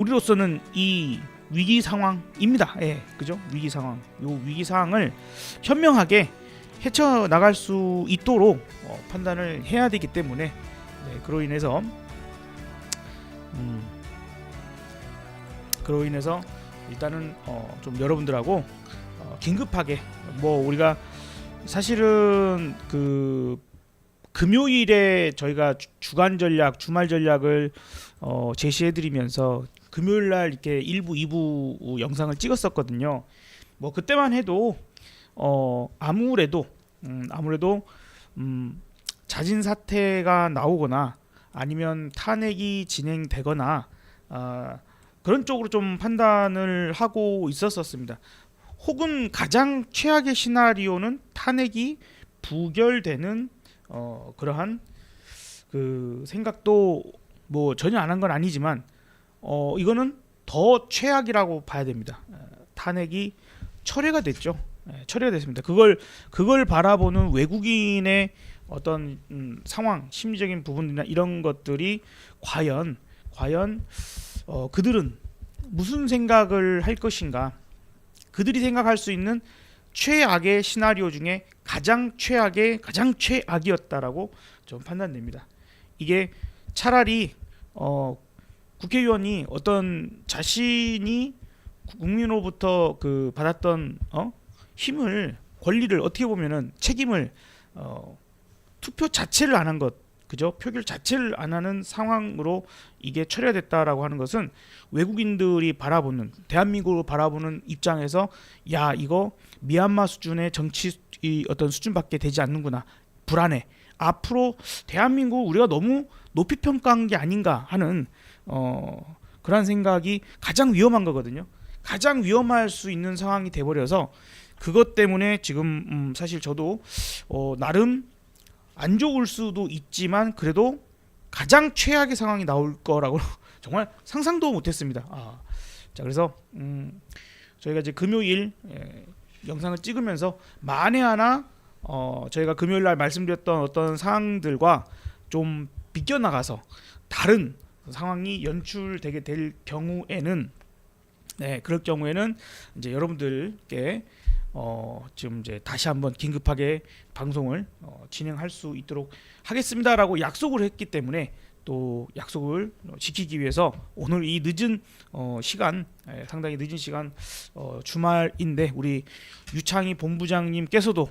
우리로서는 이 위기 상황입니다. 예, 그죠? 위기 상황. 요 위기 상황을 현명하게 헤쳐 나갈 수 있도록 판단을 해야 되기 때문에 그로 인해서 일단은 좀 여러분들하고 긴급하게 우리가 사실은 그 금요일에 저희가 주간 전략, 주말 전략을 제시해드리면서 금요일날 이렇게 1부, 2부 영상을 찍었었거든요. 그때만 해도 아무래도 자진 사퇴가 나오거나 아니면 탄핵이 진행되거나 그런 쪽으로 좀 판단을 하고 있었습니다. 혹은 가장 최악의 시나리오는 탄핵이 부결되는 그러한 그 생각도 전혀 안 한 건 아니지만 이거는 더 최악이라고 봐야 됩니다. 탄핵이 철회가 됐죠. 철회가 됐습니다. 그걸 바라보는 외국인의 어떤 상황, 심리적인 부분이나 이런 것들이 과연 그들은 무슨 생각을 할 것인가? 그들이 생각할 수 있는 최악의 시나리오 중에 가장 최악이었다라고 좀 판단됩니다. 이게 차라리 국회의원이 어떤 자신이 국민으로부터 그 받았던 힘을, 권리를, 어떻게 보면은 책임을 투표 자체를 안 한 것, 그죠? 표결 자체를 안 하는 상황으로 이게 처리가 됐다라고 하는 것은 외국인들이 바라보는, 대한민국을 바라보는 입장에서 야, 이거 미얀마 수준의 정치 어떤 수준밖에 되지 않는구나, 불안해, 앞으로 대한민국 우리가 너무 높이 평가한 게 아닌가 하는 그런 생각이 가장 위험한 거거든요. 가장 위험할 수 있는 상황이 돼버려서 그것 때문에 지금 사실 저도 나름 안 좋을 수도 있지만 그래도 가장 최악의 상황이 나올 거라고 정말 상상도 못했습니다. 자, 그래서 저희가 이제 금요일 영상을 찍으면서 만에 하나 저희가 금요일 날 말씀드렸던 어떤 사항들과 좀 비껴나가서 다른 상황이 연출되게 될 경우에는, 그럴 경우에는 이제 여러분들께 지금 이제 다시 한번 긴급하게 방송을 진행할 수 있도록 하겠습니다라고 약속을 했기 때문에 또 약속을 지키기 위해서 오늘 이 늦은 시간, 상당히 늦은 시간, 주말인데 우리 유창희 본부장님께서도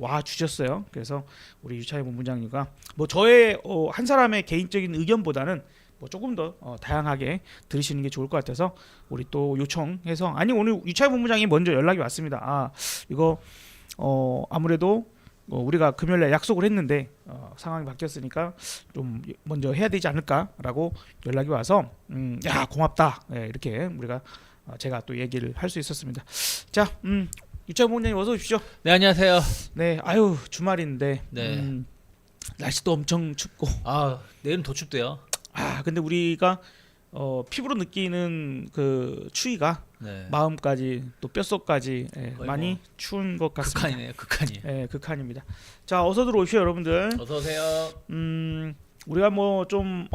와 주셨어요. 그래서 우리 유창희 본부장님과 저의 한 사람의 개인적인 의견보다는 조금 더 다양하게 들으시는 게 좋을 것 같아서 우리 또 요청해서, 아니 오늘 유창희 본부장이 먼저 연락이 왔습니다. 이거 아무래도 우리가 금요일에 약속을 했는데 상황이 바뀌었으니까 좀 먼저 해야 되지 않을까라고 연락이 와서 야, 고맙다, 이렇게 우리가 제가 또 얘기를 할 수 있었습니다. 자, 유창희 본부장님 어서 오십시오. 네, 안녕하세요. 네, 주말인데 네. 날씨도 엄청 춥고 내일은 더 춥대요. 근데 우리가 피부로 느끼는 그 추위가 마음까지 또 뼈속까지 많이 추운 것 같습니다. 극한이네요, 극한이에요. 극한입니다. 자, 어서 들어오시죠, 여러분들. 어서 오세요. 우리가 좀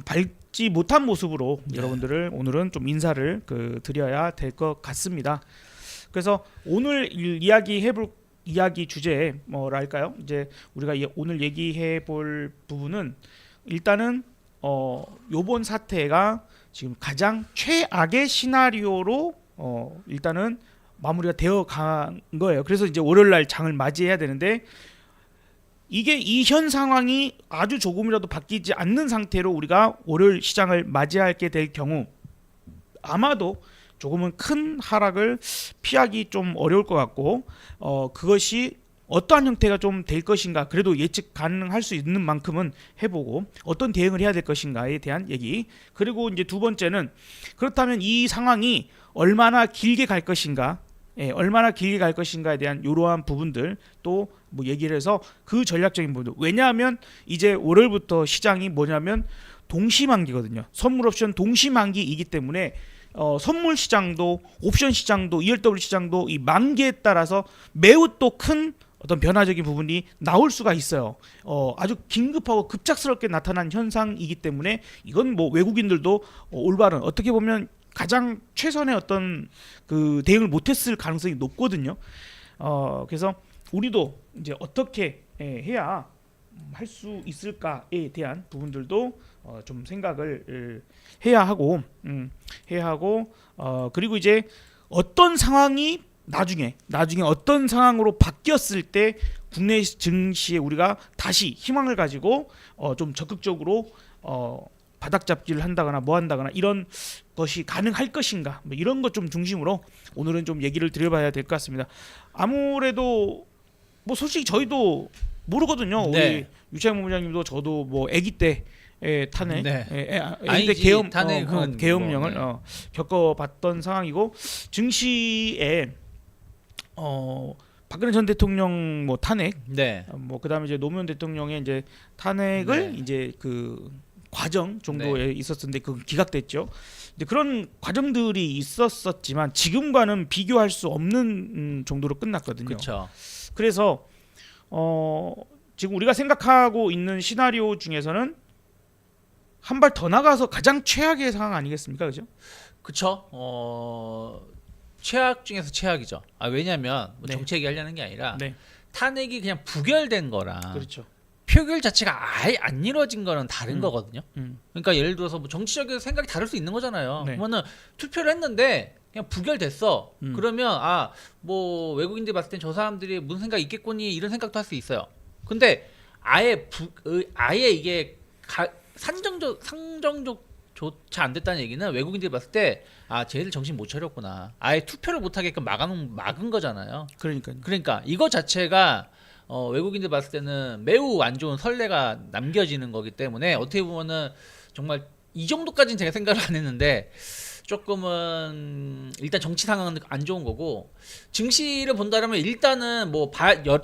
밝지 못한 모습으로 여러분들을 오늘은 좀 인사를 드려야 될 것 같습니다. 그래서 오늘 이야기해볼 이야기 주제 뭐랄까요? 이제 우리가 오늘 얘기해볼 부분은 일단은 요번 사태가 지금 가장 최악의 시나리오로 일단은 마무리가 되어 간 거예요. 그래서 이제 월요일날 장을 맞이해야 되는데 이게 이 현 상황이 아주 조금이라도 바뀌지 않는 상태로 우리가 월요일 시장을 맞이하게 될 경우 아마도 조금은 큰 하락을 피하기 좀 어려울 것 같고 그것이 어떠한 형태가 좀 될 것인가, 그래도 예측 가능할 수 있는 만큼은 해보고 어떤 대응을 해야 될 것인가에 대한 얘기, 그리고 이제 두 번째는 그렇다면 이 상황이 얼마나 길게 갈 것인가, 얼마나 길게 갈 것인가에 대한 이러한 부분들 또 얘기를 해서 그 전략적인 부분들, 왜냐하면 이제 월요일부터 시장이 뭐냐면 동시만기거든요. 선물 옵션 동시만기이기 때문에 선물 시장도 옵션 시장도 ELW 시장도 이 만기에 따라서 매우 또 큰 어떤 변화적인 부분이 나올 수가 있어요. 아주 긴급하고 급작스럽게 나타난 현상이기 때문에 이건 뭐 외국인들도 올바른 어떻게 보면 가장 최선의 어떤 그 대응을 못했을 가능성이 높거든요. 그래서 우리도 이제 어떻게 해야 할 수 있을까에 대한 부분들도 좀 생각을 해야 하고 그리고 이제 어떤 상황이 나중에 어떤 상황으로 바뀌었을 때 국내 증시에 우리가 다시 희망을 가지고 좀 적극적으로 바닥잡기를 한다거나 뭐 한다거나 이런 것이 가능할 것인가 뭐 이런 것 좀 중심으로 오늘은 좀 얘기를 드려봐야 될 것 같습니다. 아무래도 뭐 솔직히 저희도 모르거든요. 네. 우리 유창문 부장님도 저도 뭐 아기 때 탄핵, 네. 아기 때 아니지, 계엄, 탄핵은 계엄령을 뭐, 네. 겪어봤던 상황이고 증시에 박근혜 전 대통령 뭐 탄핵, 네. 뭐 그다음에 이제 노무현 대통령의 이제 탄핵을 네. 이제 그 과정 정도에 있었는데 그 기각됐죠. 근데 그런 과정들이 있었었지만 지금과는 비교할 수 없는 정도로 끝났거든요. 그렇죠. 그래서 지금 우리가 생각하고 있는 시나리오 중에서는 한 발 더 나가서 가장 최악의 상황 아니겠습니까, 그죠? 그렇죠. 최악 중에서 최악이죠. 왜냐하면 뭐 네. 정치 얘기하려는 게 아니라 네, 탄핵이 그냥 부결된 거랑 그렇죠. 표결 자체가 아예 안 이루어진 거는 다른 거거든요. 음. 그러니까 예를 들어서 뭐 정치적인 생각이 다를 수 있는 거잖아요. 네. 그러면은 투표를 했는데 그냥 부결됐어. 그러면 뭐 외국인들이 봤을 땐 저 사람들이 무슨 생각이 있겠거니 이런 생각도 할 수 있어요. 근데 아예 이게 상정조차 안 됐다는 얘기는 외국인들이 봤을 때 쟤들 정신 못 차렸구나. 아예 투표를 못 하게끔 막은 거잖아요. 그러니까 이거 자체가 외국인들 봤을 때는 매우 안 좋은 선례가 남겨지는 거기 때문에 어떻게 보면은 정말 이 정도까지는 제가 생각을 안 했는데 조금은 일단 정치 상황은 안 좋은 거고 증시를 본다면 일단은 뭐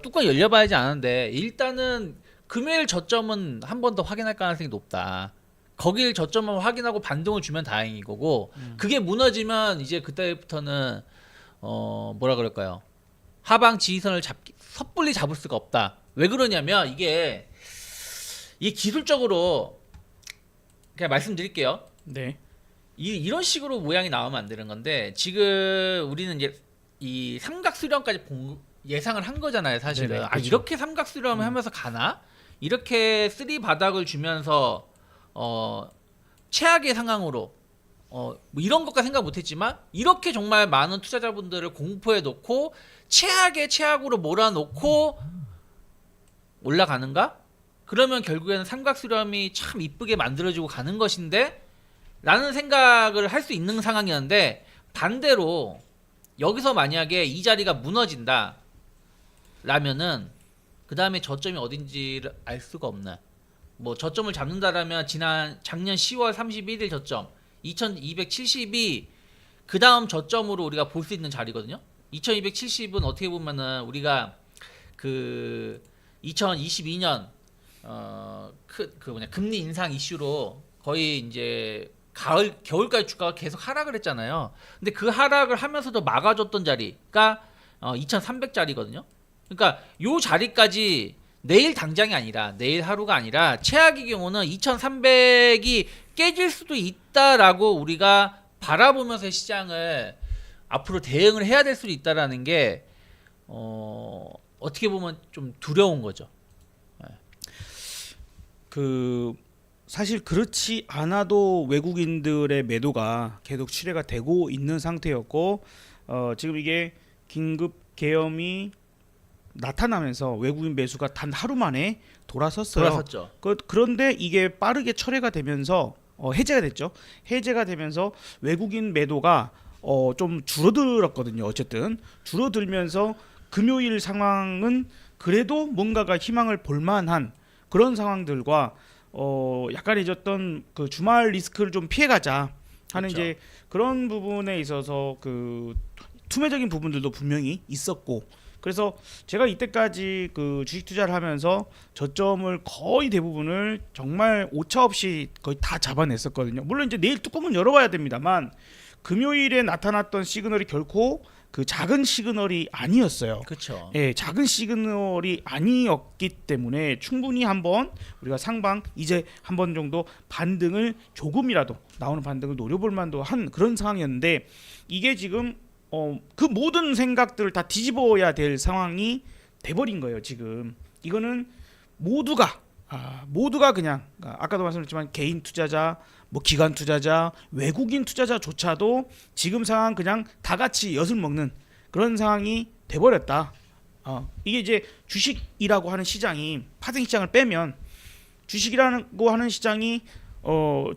뚜껑 열려봐야지 아는데 일단은 금요일 저점은 한 번 더 확인할 가능성이 높다. 거길 저점을 확인하고 반등을 주면 다행인 거고 그게 무너지면 이제 그때부터는 뭐라 그럴까요? 하방 지지선을 섣불리 잡을 수가 없다. 왜 그러냐면 이게 기술적으로 그냥 말씀드릴게요. 네, 이런 식으로 모양이 나오면 안 되는 건데 지금 우리는 이제 이 삼각수렴까지 예상을 한 거잖아요, 사실은. 네네, 그렇죠. 이렇게 삼각수렴을 하면서 가나? 이렇게 쓰리 바닥을 주면서 최악의 상황으로 뭐 이런 것까지 생각 못했지만 이렇게 정말 많은 투자자분들을 공포에 놓고 최악의 최악으로 몰아놓고 올라가는가? 그러면 결국에는 삼각수렴이 참 이쁘게 만들어지고 가는 것인데 라는 생각을 할 수 있는 상황이었는데 반대로 여기서 만약에 이 자리가 무너진다 라면은 그 다음에 저점이 어딘지를 알 수가 없나. 뭐 저점을 잡는다라면 작년 10월 31일 저점 2270이 그 다음 저점으로 우리가 볼 수 있는 자리거든요. 2270은 어떻게 보면은 우리가 그 2022년 금리 인상 이슈로 거의 이제 겨울까지 주가가 계속 하락을 했잖아요. 근데 그 하락을 하면서도 막아줬던 자리가 2300짜리거든요. 그러니까 요 자리까지 내일 당장이 아니라 내일 하루가 아니라 최악의 경우는 2300이 깨질 수도 있다라고 우리가 바라보면서 시장을 앞으로 대응을 해야 될 수도 있다라는 게 어떻게 보면 좀 두려운 거죠. 사실 그렇지 않아도 외국인들의 매도가 계속 출회가 되고 있는 상태였고 지금 이게 긴급 계엄이 나타나면서 외국인 매수가 단 하루 만에 돌아섰죠. 그런데 이게 빠르게 철회가 되면서 해제가 됐죠. 해제가 되면서 외국인 매도가 좀 줄어들었거든요. 어쨌든 줄어들면서 금요일 상황은 그래도 뭔가가 희망을 볼 만한 그런 상황들과 약간 잊었던 그 주말 리스크를 좀 피해가자 하는 그렇죠. 이제 그런 부분에 있어서 그 투매적인 부분들도 분명히 있었고 그래서 제가 이때까지 그 주식 투자를 하면서 저점을 거의 대부분을 정말 오차 없이 거의 다 잡아냈었거든요. 물론 이제 내일 뚜껑은 열어봐야 됩니다만 금요일에 나타났던 시그널이 결코 그 작은 시그널이 아니었어요. 그렇죠. 예, 작은 시그널이 아니었기 때문에 충분히 한번 우리가 상방 이제 한 번 정도 반등을 조금이라도 나오는 반등을 노려볼 만도 한 그런 상황이었는데 이게 지금 그 모든 생각들을 다 뒤집어야 될 상황이 돼버린 거예요. 지금 이거는 모두가 그냥 아까도 말씀드렸지만 개인 투자자, 뭐 기관 투자자, 외국인 투자자조차도 지금 상황 그냥 다 같이 엿을 먹는 그런 상황이 돼버렸다. 이게 이제 주식이라고 하는 시장이 파생 시장을 빼면 주식이라고 하는 시장이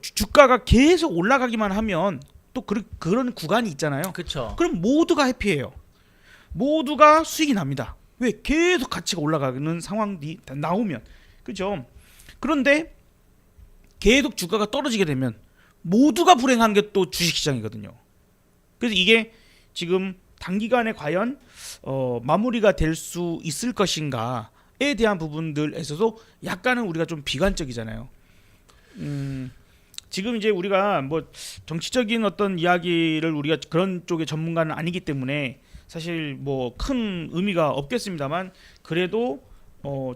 주가가 계속 올라가기만 하면 또 그런 구간이 있잖아요. 그렇죠. 그럼 모두가 해피해요. 모두가 수익이 납니다. 왜? 계속 가치가 올라가는 상황이 나오면. 그죠? 그런데 계속 주가가 떨어지게 되면 모두가 불행한 게 또 주식시장이거든요. 그래서 이게 지금 단기간에 과연 마무리가 될 수 있을 것인가에 대한 부분들에서도 약간은 우리가 좀 비관적이잖아요. 지금 이제 우리가 뭐 정치적인 어떤 이야기를 우리가 그런 쪽의 전문가는 아니기 때문에 사실 뭐 큰 의미가 없겠습니다만 그래도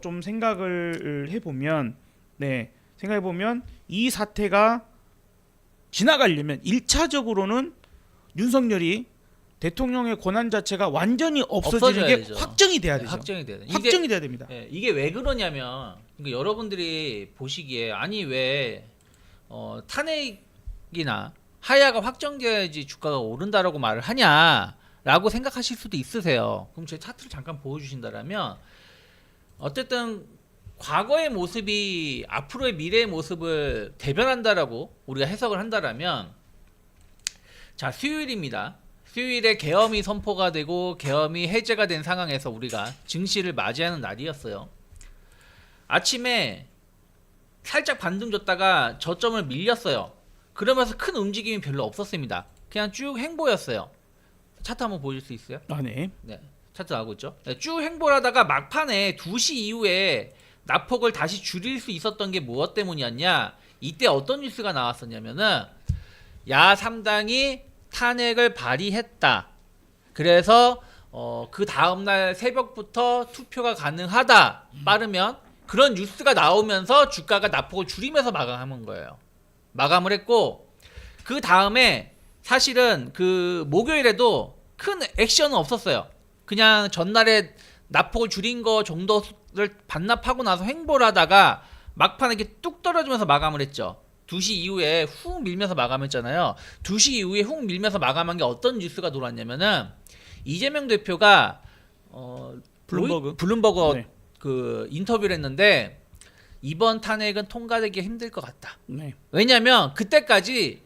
좀 생각을 해보면 이 사태가 지나가려면 1차적으로는 윤석열이 대통령의 권한 자체가 완전히 없어지는 게 되죠. 확정이 돼야 되죠. 확정이 돼야 돼. 확정이 돼야 됩니다. 이게 왜 그러냐면 그러니까 여러분들이 보시기에 아니 왜 탄핵이나 하야가 확정돼야지 주가가 오른다라고 말을 하냐라고 생각하실 수도 있으세요. 그럼 제 차트를 잠깐 보여주신다라면 어쨌든 과거의 모습이 앞으로의 미래의 모습을 대변한다라고 우리가 해석을 한다라면 자 수요일입니다. 수요일에 계엄이 선포가 되고 계엄이 해제가 된 상황에서 우리가 증시를 맞이하는 날이었어요. 아침에 살짝 반등 줬다가 저점을 밀렸어요. 그러면서 큰 움직임이 별로 없었습니다. 그냥 쭉 행보였어요. 차트 한번 보여줄 수 있어요? 네. 네, 차트 나오고 있죠. 네, 쭉 행보를 하다가 막판에 2시 이후에 낙폭을 다시 줄일 수 있었던 게 무엇 때문이었냐? 이때 어떤 뉴스가 나왔었냐면은 야 3당이 탄핵을 발의했다. 그래서 그 다음날 새벽부터 투표가 가능하다. 빠르면 그런 뉴스가 나오면서 주가가 낙폭을 줄이면서 마감한 거예요. 마감을 했고 그 다음에 사실은 그 목요일에도 큰 액션은 없었어요. 그냥 전날에 낙폭을 줄인 거 정도를 반납하고 나서 행보를 하다가 막판에 이렇게 뚝 떨어지면서 마감을 했죠. 2시 이후에 훅 밀면서 마감했잖아요. 2시 이후에 훅 밀면서 마감한 게 어떤 뉴스가 돌았냐면은 이재명 대표가 블룸버그 네. 그 인터뷰를 했는데 이번 탄핵은 통과되기 힘들 것 같다. 네. 왜냐면 그때까지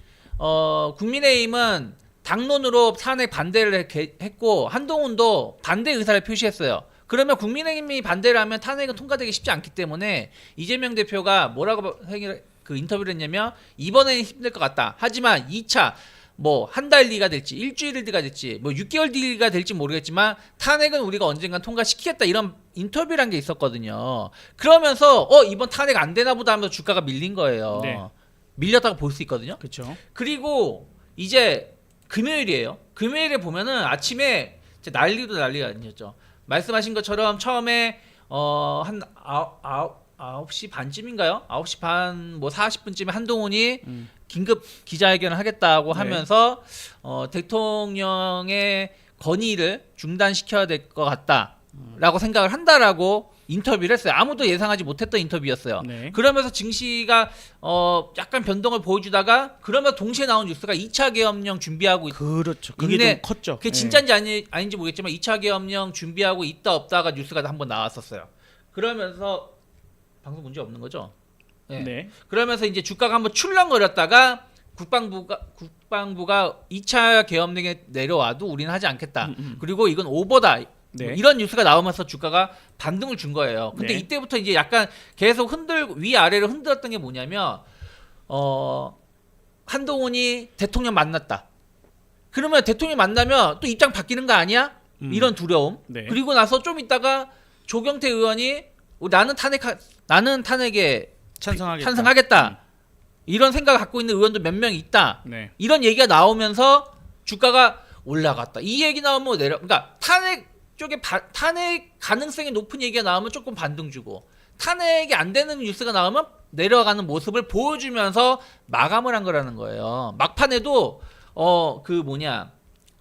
국민의힘은 당론으로 탄핵 반대를 했고 한동훈도 반대 의사를 표시했어요. 그러면 국민의힘이 반대를 하면 탄핵은 통과되기 쉽지 않기 때문에 이재명 대표가 뭐라고 그 인터뷰를 했냐면 이번에는 힘들 것 같다. 하지만 2차 뭐 한 달 뒤가 될지 일주일 뒤가 될지 뭐 6개월 뒤가 될지 모르겠지만 탄핵은 우리가 언젠간 통과시키겠다 이런 인터뷰란 게 있었거든요. 그러면서 이번 탄핵 안 되나 보다 하면서 주가가 밀린 거예요. 네. 밀렸다고 볼 수 있거든요. 그렇죠. 그리고 이제 금요일이에요. 금요일에 보면은 아침에 난리가 아니었죠. 말씀하신 것처럼 처음에 한 9시 반쯤인가요? 9시 반 뭐 40분쯤에 한동훈이 긴급 기자회견을 하겠다고 네. 하면서 대통령의 건의를 중단시켜야 될 것 같다라고 생각을 한다라고 인터뷰를 했어요. 아무도 예상하지 못했던 인터뷰였어요. 네. 그러면서 증시가 약간 변동을 보여주다가 그러면 동시에 나온 뉴스가 2차 계엄령 준비하고 그렇죠. 그게 있네. 좀 컸죠. 그게 진짜인지 아닌지 모르겠지만 2차 계엄령 준비하고 있다 없다가 뉴스가 한번 나왔었어요. 그러면서 방송 문제 없는 거죠? 네. 네. 그러면서 이제 주가가 한번 출렁거렸다가 국방부가 2차 계엄령에 내려와도 우리는 하지 않겠다. 그리고 이건 오버다. 네. 뭐 이런 뉴스가 나오면서 주가가 반등을 준 거예요. 근데 네. 이때부터 이제 약간 계속 위아래를 흔들었던 게 뭐냐면 한동훈이 대통령 만났다. 그러면 대통령 만나면 또 입장 바뀌는 거 아니야? 이런 두려움. 네. 그리고 나서 좀 있다가 조경태 의원이 나는 탄핵에 찬성하겠다. 이런 생각을 갖고 있는 의원도 몇 명 있다. 네. 이런 얘기가 나오면서 주가가 올라갔다. 이 얘기 나오면 그러니까 탄핵 쪽에 탄핵 가능성이 높은 얘기가 나오면 조금 반등 주고 탄핵이 안 되는 뉴스가 나오면 내려가는 모습을 보여주면서 마감을 한 거라는 거예요. 막판에도 그 뭐냐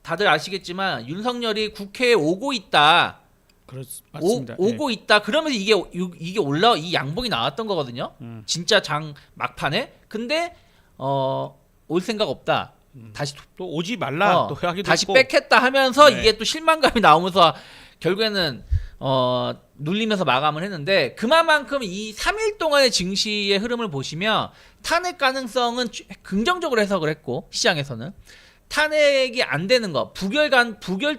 다들 아시겠지만 윤석열이 국회에 오고 있다. 맞습니다. 오고 있다. 그러면서 이게 이 양봉이 나왔던 거거든요. 진짜 장 막판에. 근데 올 생각 없다. 다시 또 오지 말라 또 하기도 다시 했고. 뺏겠다 하면서 네. 이게 또 실망감이 나오면서 결국에는 눌리면서 마감을 했는데 그만큼 이 3일 동안의 증시의 흐름을 보시면 탄핵 가능성은 긍정적으로 해석을 했고 시장에서는 탄핵이 안 되는 거 부결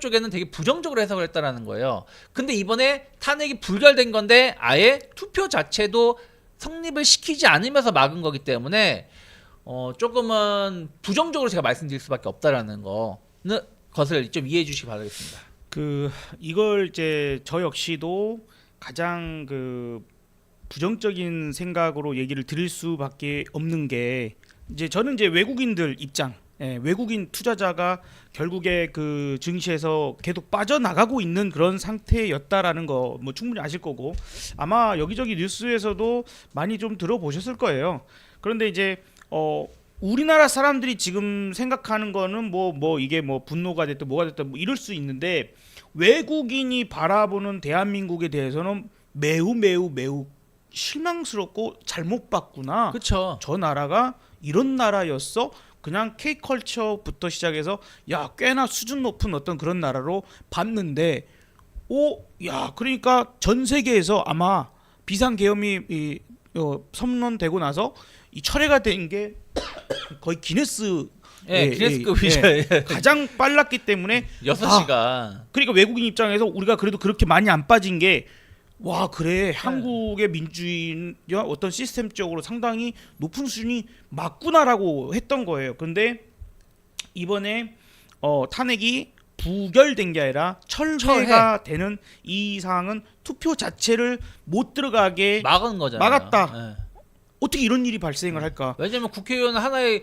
쪽에는 되게 부정적으로 해석을 했다라는 거예요. 근데 이번에 탄핵이 불결된 건데 아예 투표 자체도 성립을 시키지 않으면서 막은 거기 때문에 조금은 부정적으로 제가 말씀드릴 수밖에 없다라는 것을 좀 이해해 주시기 바라겠습니다. 이걸 이제 저 역시도 가장 부정적인 생각으로 얘기를 드릴 수밖에 없는 게 이제 저는 이제 외국인들 입장, 외국인 투자자가 결국에 그 증시에서 계속 빠져나가고 있는 그런 상태였다라는 거 뭐 충분히 아실 거고 아마 여기저기 뉴스에서도 많이 좀 들어보셨을 거예요. 그런데 이제 우리나라 사람들이 지금 생각하는 거는 이게 분노가 됐든 뭐가 됐든 이럴 수 있는데 외국인이 바라보는 대한민국에 대해서는 매우 실망스럽고 잘못 봤구나. 그렇죠. 저 나라가 이런 나라였어. 그냥 K컬처부터 시작해서 꽤나 수준 높은 어떤 그런 나라로 봤는데 그러니까 전 세계에서 아마 비상계엄이 선언되고 나서 이 철회가 된 게 거의 기네스급이죠. 가장 빨랐기 때문에 6시간. 그러니까 외국인 입장에서 우리가 그래도 그렇게 많이 안 빠진 게 그래 한국의 민주주의와 어떤 시스템적으로 상당히 높은 수준이 맞구나라고 했던 거예요. 근데 이번에 탄핵이 부결된 게 아니라 철회가 되는 이 상황은 투표 자체를 못 들어가게 막은 거잖아요. 막았다. 어떻게 이런 일이 발생을 할까? 왜냐면 국회의원은 하나의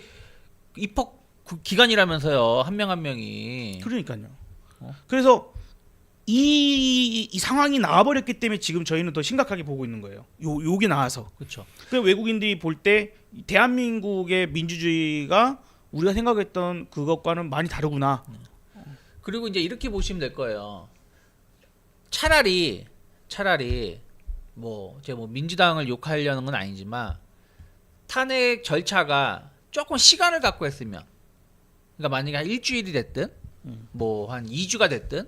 입법 기관이라면서요. 한 명 한 명이. 그러니까요. 그래서 이 상황이 나와버렸기 때문에 지금 저희는 더 심각하게 보고 있는 거예요. 요게 나와서. 그렇죠. 그 외국인들이 볼 때 대한민국의 민주주의가 우리가 생각했던 그것과는 많이 다르구나. 그리고 이제 이렇게 보시면 될 거예요. 차라리 제가 민주당을 욕하려는 건 아니지만 탄핵 절차가 조금 시간을 갖고 했으면, 그러니까 만약에 한 일주일이 됐든 한 2주가 됐든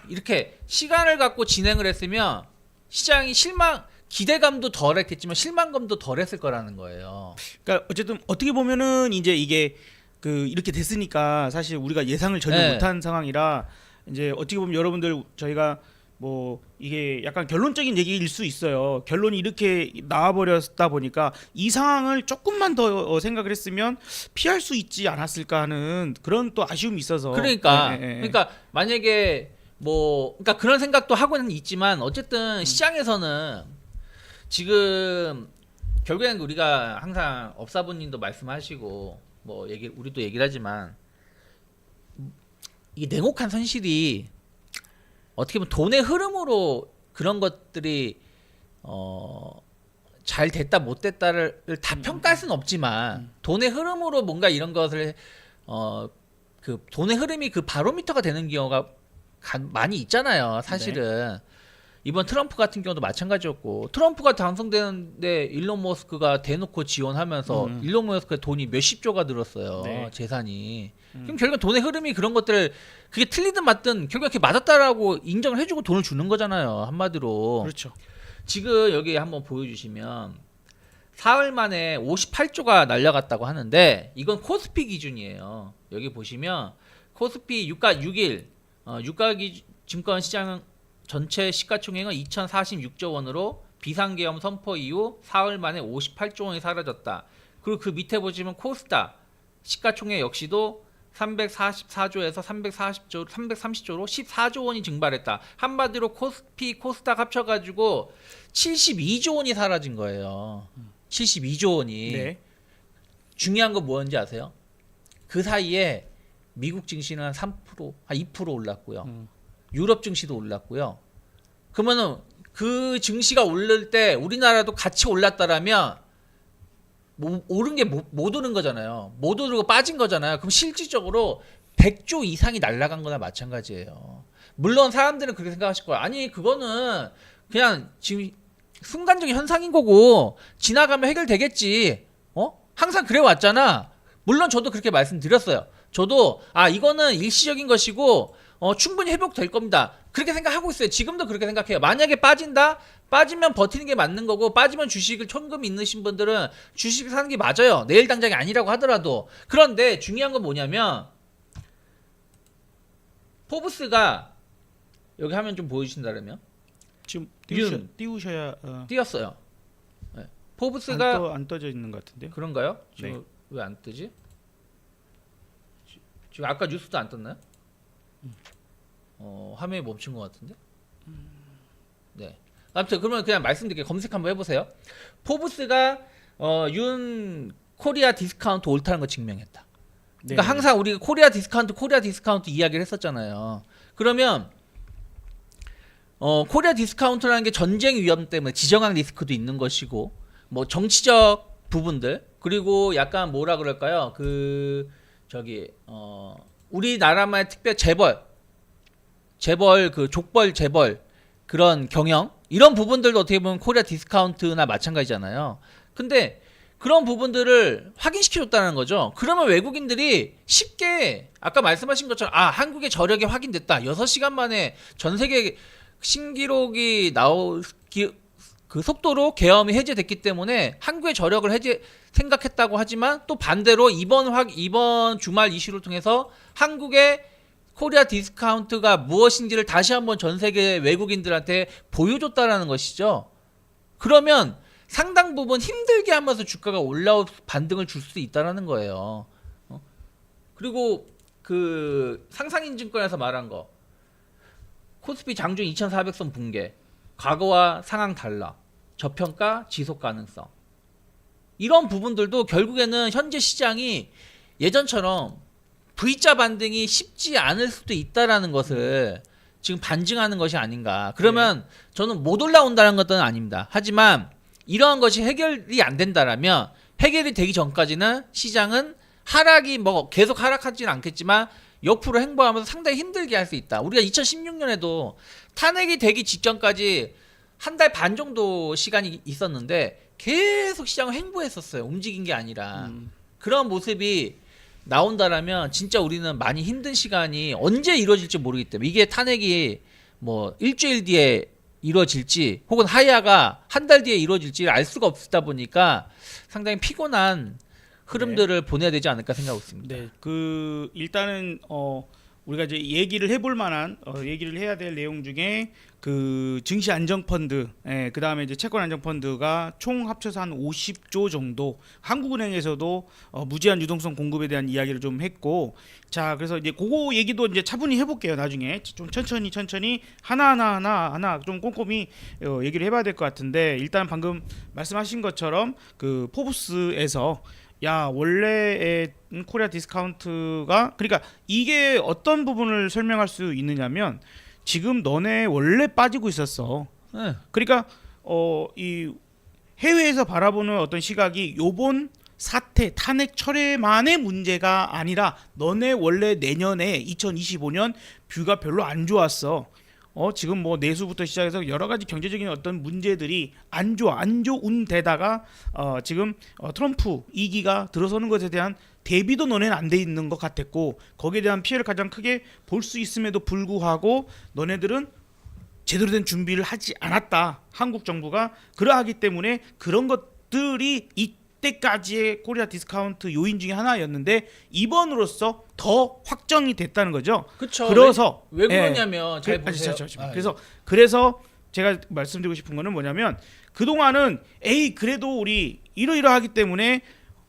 이렇게 시간을 갖고 진행을 했으면 시장이 기대감도 덜했겠지만 실망감도 덜했을 거라는 거예요. 그러니까 어쨌든 어떻게 보면은 이제 이게 이렇게 됐으니까 사실 우리가 예상을 전혀 못한 상황이라 이제 어떻게 보면 여러분들 저희가 이게 약간 결론적인 얘기일 수 있어요. 결론이 이렇게 나와버렸다 보니까 이 상황을 조금만 더 생각을 했으면 피할 수 있지 않았을까 하는 그런 또 아쉬움이 있어서. 그러니까 만약에 그러니까 그런 생각도 하고는 있지만 어쨌든 시장에서는 지금 결국에는 우리가 항상 업사부님도 말씀하시고 우리도 얘기를 하지만 이게 냉혹한 현실이 어떻게 보면 돈의 흐름으로 그런 것들이 잘 됐다 못 됐다를 다 평가할 수는 없지만 돈의 흐름으로 뭔가 이런 것을 그 돈의 흐름이 그 바로미터가 되는 경우가 많이 있잖아요. 사실은 이번 트럼프 같은 경우도 마찬가지였고 트럼프가 당선되는데 일론 머스크가 대놓고 지원하면서 일론 머스크의 돈이 몇십 조가 늘었어요. 재산이. 그럼 결국 돈의 흐름이 그런 것들을 그게 틀리든 맞든 결국 이렇게 맞았다라고 인정을 해주고 돈을 주는 거잖아요. 한마디로. 그렇죠. 지금 여기 한번 보여주시면 사흘 만에 58조가 날려갔다고 하는데 이건 코스피 기준이에요. 여기 보시면 코스피 유가 6일 유가 증권 시장 전체 시가총액은 2,046조 원으로 비상계엄 선포 이후 사흘 만에 58조 원이 사라졌다. 그리고 그 밑에 보시면 코스닥 시가총액 역시도 344조에서 330조로 14조 원이 증발했다. 한마디로 코스피, 코스닥 합쳐가지고 72조 원이 사라진 거예요. 72조 원이. 중요한 거 뭔지 아세요? 그 사이에 미국 증시는 한 3%, 한 2% 올랐고요. 유럽 증시도 올랐고요. 그러면은 그 증시가 오를 때 우리나라도 같이 올랐다라면 오른 게 못 오른 거잖아요. 못 오르고 빠진 거잖아요. 그럼 실질적으로 100조 이상이 날아간 거나 마찬가지예요. 물론 사람들은 그렇게 생각하실 거예요. 아니 그거는 그냥 지금 순간적인 현상인 거고 지나가면 해결되겠지. 항상 그래 왔잖아. 물론 저도 그렇게 말씀드렸어요. 저도 이거는 일시적인 것이고 충분히 회복될 겁니다. 그렇게 생각하고 있어요. 지금도 그렇게 생각해요. 만약에 빠지면 버티는 게 맞는 거고 빠지면 주식을 천금 있으신 분들은 주식을 사는 게 맞아요. 내일 당장이 아니라고 하더라도. 그런데 중요한 건 뭐냐면 포브스가 여기 화면 좀 보여주신다면 지금 띄우셔야 띄었어요. 네. 포브스가 안 떠져 있는 것 같은데요. 그런가요? 네. 왜 안 뜨지? 지금 아까 뉴스도 안 떴나요? 화면이 멈춘 것 같은데. 네. 아무튼 그러면 그냥 말씀드릴게요. 검색 한번 해보세요. 포브스가 윤 코리아 디스카운트 옳다는 거 증명했다. 그러니까 항상 우리가 코리아 디스카운트 이야기를 했었잖아요. 그러면 코리아 디스카운트라는 게 전쟁 위험 때문에 지정학 리스크도 있는 것이고 뭐 정치적 부분들 그리고 약간 뭐라 그럴까요? 우리나라만의 특별 재벌 그 족벌 재벌 그런 경영 이런 부분들도 어떻게 보면 코리아 디스카운트나 마찬가지잖아요. 근데 그런 부분들을 확인시켜줬다는 거죠. 그러면 외국인들이 쉽게 아까 말씀하신 것처럼 한국의 저력이 확인됐다. 6시간 만에 전 세계 신기록이 그 속도로 계엄이 해제됐기 때문에 한국의 저력을 생각했다고 하지만 또 반대로 이번 주말 이슈를 통해서 한국의 코리아 디스카운트가 무엇인지를 다시 한번 전 세계 외국인들한테 보여줬다라는 것이죠. 그러면 상당 부분 힘들게 하면서 주가가 반등을 줄 수 있다라는 거예요. 그리고 그 상상인증권에서 말한 거 코스피 장중 2400선 붕괴 과거와 상황 달라 저평가 지속 가능성 이런 부분들도 결국에는 현재 시장이 예전처럼 V자 반등이 쉽지 않을 수도 있다라는 것을 지금 반증하는 것이 아닌가. 그러면 저는 못 올라온다는 것은 아닙니다. 하지만 이러한 것이 해결이 안 된다라면 해결이 되기 전까지는 시장은 계속 하락하지는 않겠지만 옆으로 행보하면서 상당히 힘들게 할 수 있다. 우리가 2016년에도 탄핵이 되기 직전까지 한 달 반 정도 시간이 있었는데 계속 시장을 행보했었어요. 움직인 게 아니라. 그런 모습이 나온다라면 진짜 우리는 많이 힘든 시간이 언제 이루어질지 모르기 때문에 이게 탄핵이 뭐 일주일 뒤에 이루어질지 혹은 하야가 한 달 뒤에 이루어질지 알 수가 없다 보니까 상당히 피곤한 흐름들을 보내야 되지 않을까 생각하고 있습니다. 네, 일단은 우리가 이제 얘기를 해볼 만한 얘기를 해야 될 내용 중에 그 증시 안정펀드, 그 다음에 이제 채권 안정펀드가 총 합쳐서 한 50조 정도. 한국은행에서도 무제한 유동성 공급에 대한 이야기를 좀 했고, 자 그래서 이제 그거 얘기도 이제 차분히 해볼게요. 나중에 좀 천천히 하나 좀 꼼꼼히 얘기를 해봐야 될 것 같은데 일단 방금 말씀하신 것처럼 그 포브스에서 원래의 코리아 디스카운트가 그러니까 이게 어떤 부분을 설명할 수 있느냐면 지금 너네 원래 빠지고 있었어. 네. 그러니까 이 해외에서 바라보는 어떤 시각이 요번 사태 탄핵 철회만의 문제가 아니라 너네 원래 내년에 2025년 뷰가 별로 안 좋았어. 지금 뭐 내수부터 시작해서 여러 가지 경제적인 어떤 문제들이 안 좋은 데다가 지금 트럼프 2기가 들어서는 것에 대한 대비도 너네는 안 돼 있는 것 같았고 거기에 대한 피해를 가장 크게 볼 수 있음에도 불구하고 너네들은 제대로 된 준비를 하지 않았다. 한국 정부가 그러하기 때문에 그런 것들이 이때까지의 코리아 디스카운트 요인 중에 하나였는데 이번으로써 더 확정이 됐다는 거죠. 그렇죠. 그래서 왜 그러냐면 잘 보세요. 그래서 제가 말씀드리고 싶은 거는 뭐냐면 그동안은 그래도 우리 이러이러하기 때문에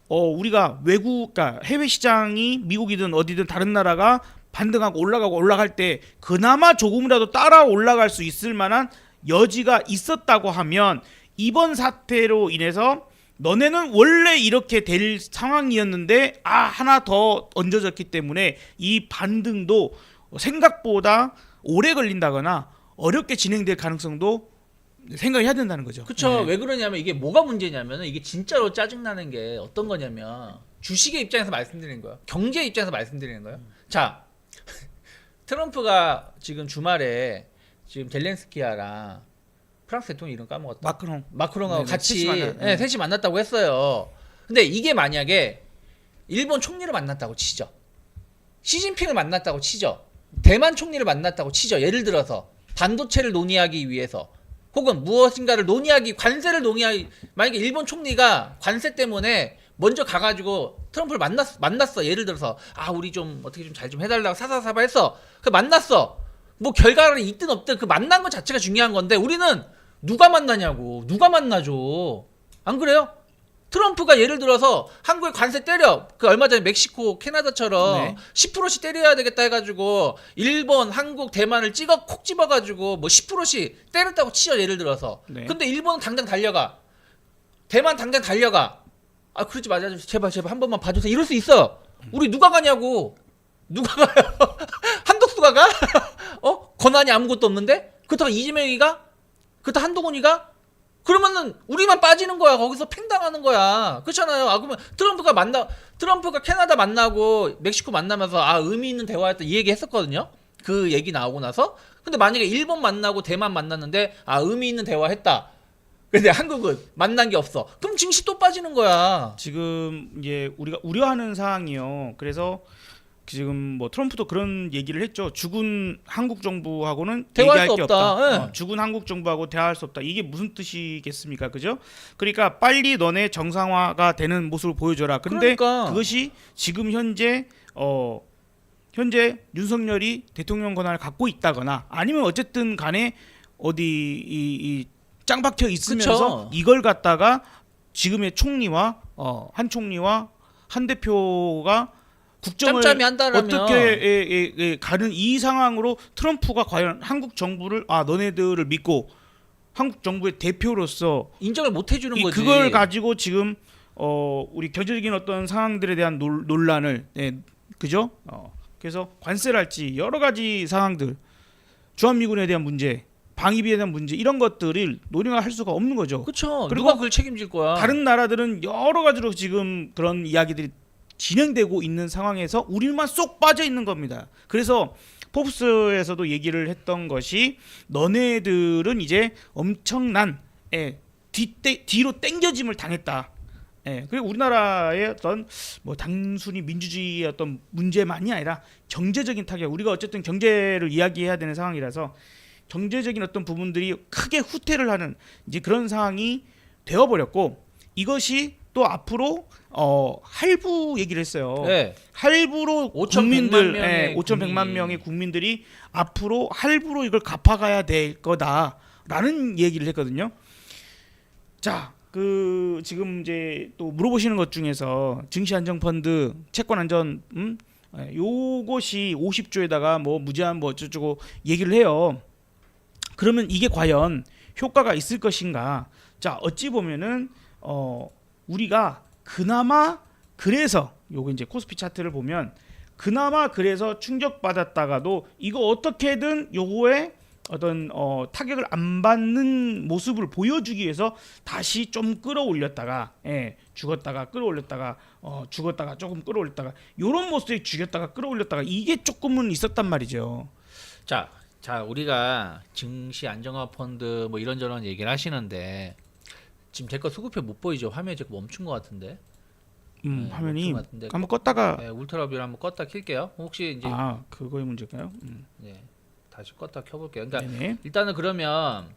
우리가 그러니까 해외 시장이 미국이든 어디든 다른 나라가 반등하고 올라갈 때 그나마 조금이라도 따라 올라갈 수 있을 만한 여지가 있었다고 하면 이번 사태로 인해서 너네는 원래 이렇게 될 상황이었는데 하나 더 얹어졌기 때문에 이 반등도 생각보다 오래 걸린다거나 어렵게 진행될 가능성도 생각해야 된다는 거죠. 그쵸. 네. 왜 그러냐면 이게 뭐가 문제냐면 이게 진짜로 짜증나는 게 어떤 거냐면 주식의 입장에서 말씀드리는 거예요. 경제 입장에서 말씀드리는 거예요. 자, 트럼프가 지금 주말에 지금 젤렌스키야랑 프랑스 대통령 이름 까먹었다. 마크롱하고 네네, 같이 셋이 셋이 만났다고 했어요. 근데 이게 만약에 일본 총리를 만났다고 치죠. 시진핑을 만났다고 치죠. 대만 총리를 만났다고 치죠. 예를 들어서 반도체를 논의하기 위해서 혹은 무엇인가를 논의하기 관세를 논의하기 만약에 일본 총리가 관세 때문에 먼저 가가지고 트럼프를 만났어. 예를 들어서 우리 좀 어떻게 좀 잘 좀 해달라고 사사사바 했어. 그 만났어. 뭐 결과를 있든 없든 그 만난 것 자체가 중요한 건데 우리는 누가 만나냐고. 누가 만나죠. 안 그래요? 트럼프가 예를 들어서 한국에 관세 때려. 그 얼마 전에 멕시코, 캐나다처럼 네. 10%씩 때려야 되겠다 해가지고 일본, 한국, 대만을 콕 집어가지고 뭐 10%씩 때렸다고 치죠. 예를 들어서. 네. 근데 일본은 당장 달려가. 대만 당장 달려가. 그러지 마자. 제발 한 번만 봐주세요. 이럴 수 있어. 우리 누가 가냐고. 누가 가요? 한덕수가 가? 권한이 아무것도 없는데? 그렇다고 이재명이 가? 그렇다 한동훈이가? 그러면은 우리만 빠지는 거야. 거기서 팽당하는 거야. 그렇잖아요. 그러면 트럼프가 캐나다 만나고 멕시코 만나면서 의미 있는 대화였다 이 얘기 했었거든요. 그 얘기 나오고 나서. 근데 만약에 일본 만나고 대만 만났는데 의미 있는 대화했다. 근데 한국은 만난 게 없어. 그럼 증시 또 빠지는 거야. 지금 이제 우리가 우려하는 사항이요. 그래서 지금 뭐 트럼프도 그런 얘기를 했죠. 죽은 한국 정부하고는 대화할 얘기할 수 게 없다. 없다. 예. 죽은 한국 정부하고 대화할 수 없다. 이게 무슨 뜻이겠습니까, 그죠? 그러니까 빨리 너네 정상화가 되는 모습을 보여줘라. 근데 그러니까. 그것이 지금 현재 윤석열이 대통령 권한을 갖고 있다거나 아니면 어쨌든 간에 어디 이 짱 박혀 있으면서 그쵸. 이걸 갖다가 지금의 총리와 한 총리와 한 대표가 국정을 짬짬이 한다라면 어떻게 가는 이 상황으로 트럼프가 과연 한국 정부를 너네들을 믿고 한국 정부의 대표로서 인정을 못 해주는 거지. 그걸 가지고 지금 우리 경제적인 어떤 상황들에 대한 논란을 그죠? 그래서 관세를 할지 여러 가지 상황들 주한미군에 대한 문제 방위비에 대한 문제 이런 것들을 논의할 수가 없는 거죠. 그렇죠. 그리고 누가 그걸 책임질 거야. 다른 나라들은 여러 가지로 지금 그런 이야기들이 진행되고 있는 상황에서 우리만 쏙 빠져 있는 겁니다. 그래서 포브스에서도 얘기를 했던 것이 너네들은 이제 엄청난 뒤로 땡겨짐을 당했다. 그리고 우리나라의 어떤 뭐 단순히 민주주의의 어떤 문제만이 아니라 경제적인 타격. 우리가 어쨌든 경제를 이야기해야 되는 상황이라서 경제적인 어떤 부분들이 크게 후퇴를 하는 이제 그런 상황이 되어버렸고 이것이 또 앞으로 할부 얘기를 했어요. 네. 할부로 5,100만 명의 국민들이 앞으로 할부로 이걸 갚아가야 될 거다라는 얘기를 했거든요. 자, 지금 이제 또 물어보시는 것 중에서 증시안정펀드, 채권안전, 요것이 50조에다가 뭐 무제한 뭐 어쩌고 얘기를 해요. 그러면 이게 과연 효과가 있을 것인가? 자, 어찌 보면은 우리가 그나마 그래서 요거 이제 코스피 차트를 보면 그나마 그래서 충격받았다가도 이거 어떻게든 요거에 어떤 타격을 안 받는 모습을 보여주기 위해서 다시 좀 끌어올렸다가 죽었다가 끌어올렸다가 죽었다가 조금 끌어올렸다가 요런 모습에 죽였다가 끌어올렸다가 이게 조금은 있었단 말이죠. 자, 우리가 증시 안정화 펀드 뭐 이런저런 얘기를 하시는데 지금 제 거 수급표 못 보이죠? 화면이 자꾸 멈춘 것 같은데. 화면이 멈춘 것 한번 껐다가 울트라뷰를 한번 껐다 킬게요. 혹시 이제 그거의 문제일까요? 네, 다시 껐다 켜볼게요. 그러니까 네네. 일단은 그러면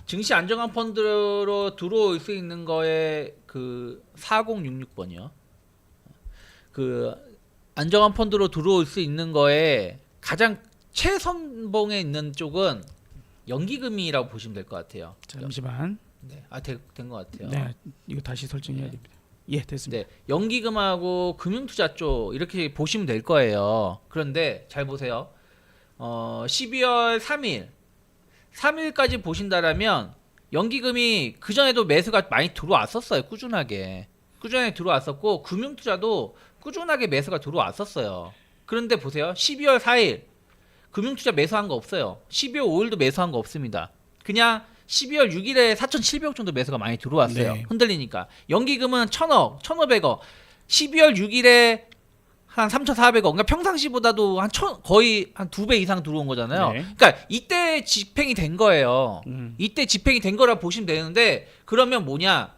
증시 안정화 펀드로 들어올 수 있는 거에 그 4066번이요. 그 안정화 펀드로 들어올 수 있는 거에 가장 최선봉에 있는 쪽은 연기금이라고 보시면 될 것 같아요. 잠시만. 네, 된 것 같아요. 네, 이거 다시 설정해야 됩니다. 예, 됐습니다. 네, 연기금하고 금융투자 쪽 이렇게 보시면 될 거예요. 그런데 잘 보세요. 12월 3일까지 보신다라면 연기금이 그 전에도 매수가 많이 들어왔었어요. 꾸준하게 들어왔었고 금융투자도 꾸준하게 매수가 들어왔었어요. 그런데 보세요. 12월 4일 금융투자 매수한 거 없어요. 12월 5일도 매수한 거 없습니다. 그냥 12월 6일에 4,700억 정도 매수가 많이 들어왔어요. 네. 흔들리니까. 연기금은 1,000억, 1,500억. 12월 6일에 한 3,400억. 그러니까 평상시보다도 거의 한 2배 이상 들어온 거잖아요. 네. 그러니까 이때 집행이 된 거예요. 이때 집행이 된 거라 보시면 되는데 그러면 뭐냐?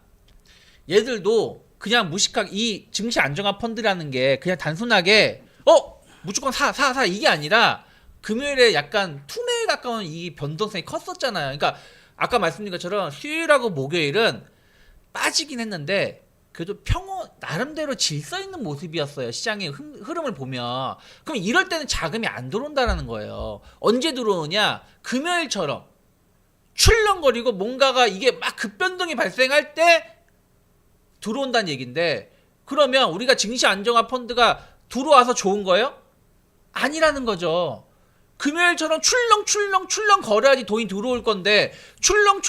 얘들도 그냥 무식하게 이 증시 안정화 펀드라는 게 그냥 단순하게 무조건 사 이게 아니라 금요일에 약간 투매에 가까운 이 변동성이 컸었잖아요. 그러니까 아까 말씀드린 것처럼 수요일하고 목요일은 빠지긴 했는데 그래도 나름대로 질서 있는 모습이었어요. 시장의 흐름을 보면. 그럼 이럴 때는 자금이 안 들어온다는 거예요. 언제 들어오냐? 금요일처럼 출렁거리고 뭔가가 이게 막 급변동이 발생할 때 들어온다는 얘기인데 그러면 우리가 증시 안정화 펀드가 들어와서 좋은 거예요? 아니라는 거죠. 금요일처럼 출렁 거려야지 돈이 들어올 건데 출렁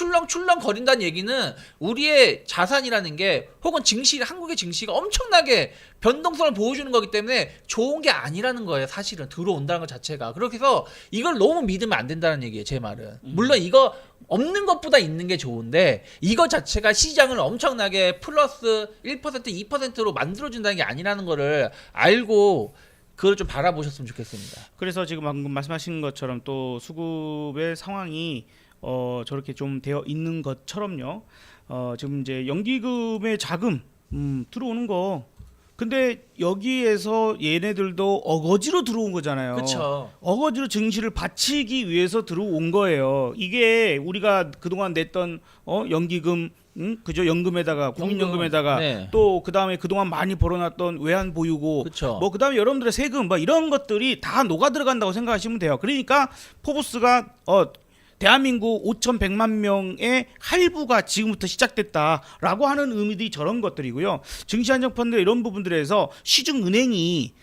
거린다는 얘기는 우리의 자산이라는 게 혹은 한국의 증시가 엄청나게 변동성을 보여주는 거기 때문에 좋은 게 아니라는 거예요. 사실은 들어온다는 것 자체가. 그렇게 해서 이걸 너무 믿으면 안 된다는 얘기예요. 제 말은. 물론 이거 없는 것보다 있는 게 좋은데 이거 자체가 시장을 엄청나게 플러스 1% 2%로 만들어준다는 게 아니라는 거를 알고 그걸 좀 바라보셨으면 좋겠습니다. 그래서 지금 방금 말씀하신 것처럼 또 수급의 상황이 저렇게 좀 되어 있는 것처럼요. 지금 이제 연기금의 자금 들어오는 거. 근데 여기에서 얘네들도 어거지로 들어온 거잖아요. 그렇죠. 어거지로 증시를 받치기 위해서 들어온 거예요. 이게 우리가 그동안 냈던 연기금 그죠? 연금에다가 국민연금에다가 네. 또 그다음에 그동안 많이 벌어놨던 외환 보유고 그쵸. 뭐 그다음에 여러분들의 세금 뭐 이런 것들이 다 녹아 들어간다고 생각하시면 돼요. 그러니까 포브스가 대한민국 5,100만 명의 할부가 지금부터 시작됐다라고 하는 의미들이 저런 것들이고요. 증시안정펀드 이런 부분들에서 시중은행이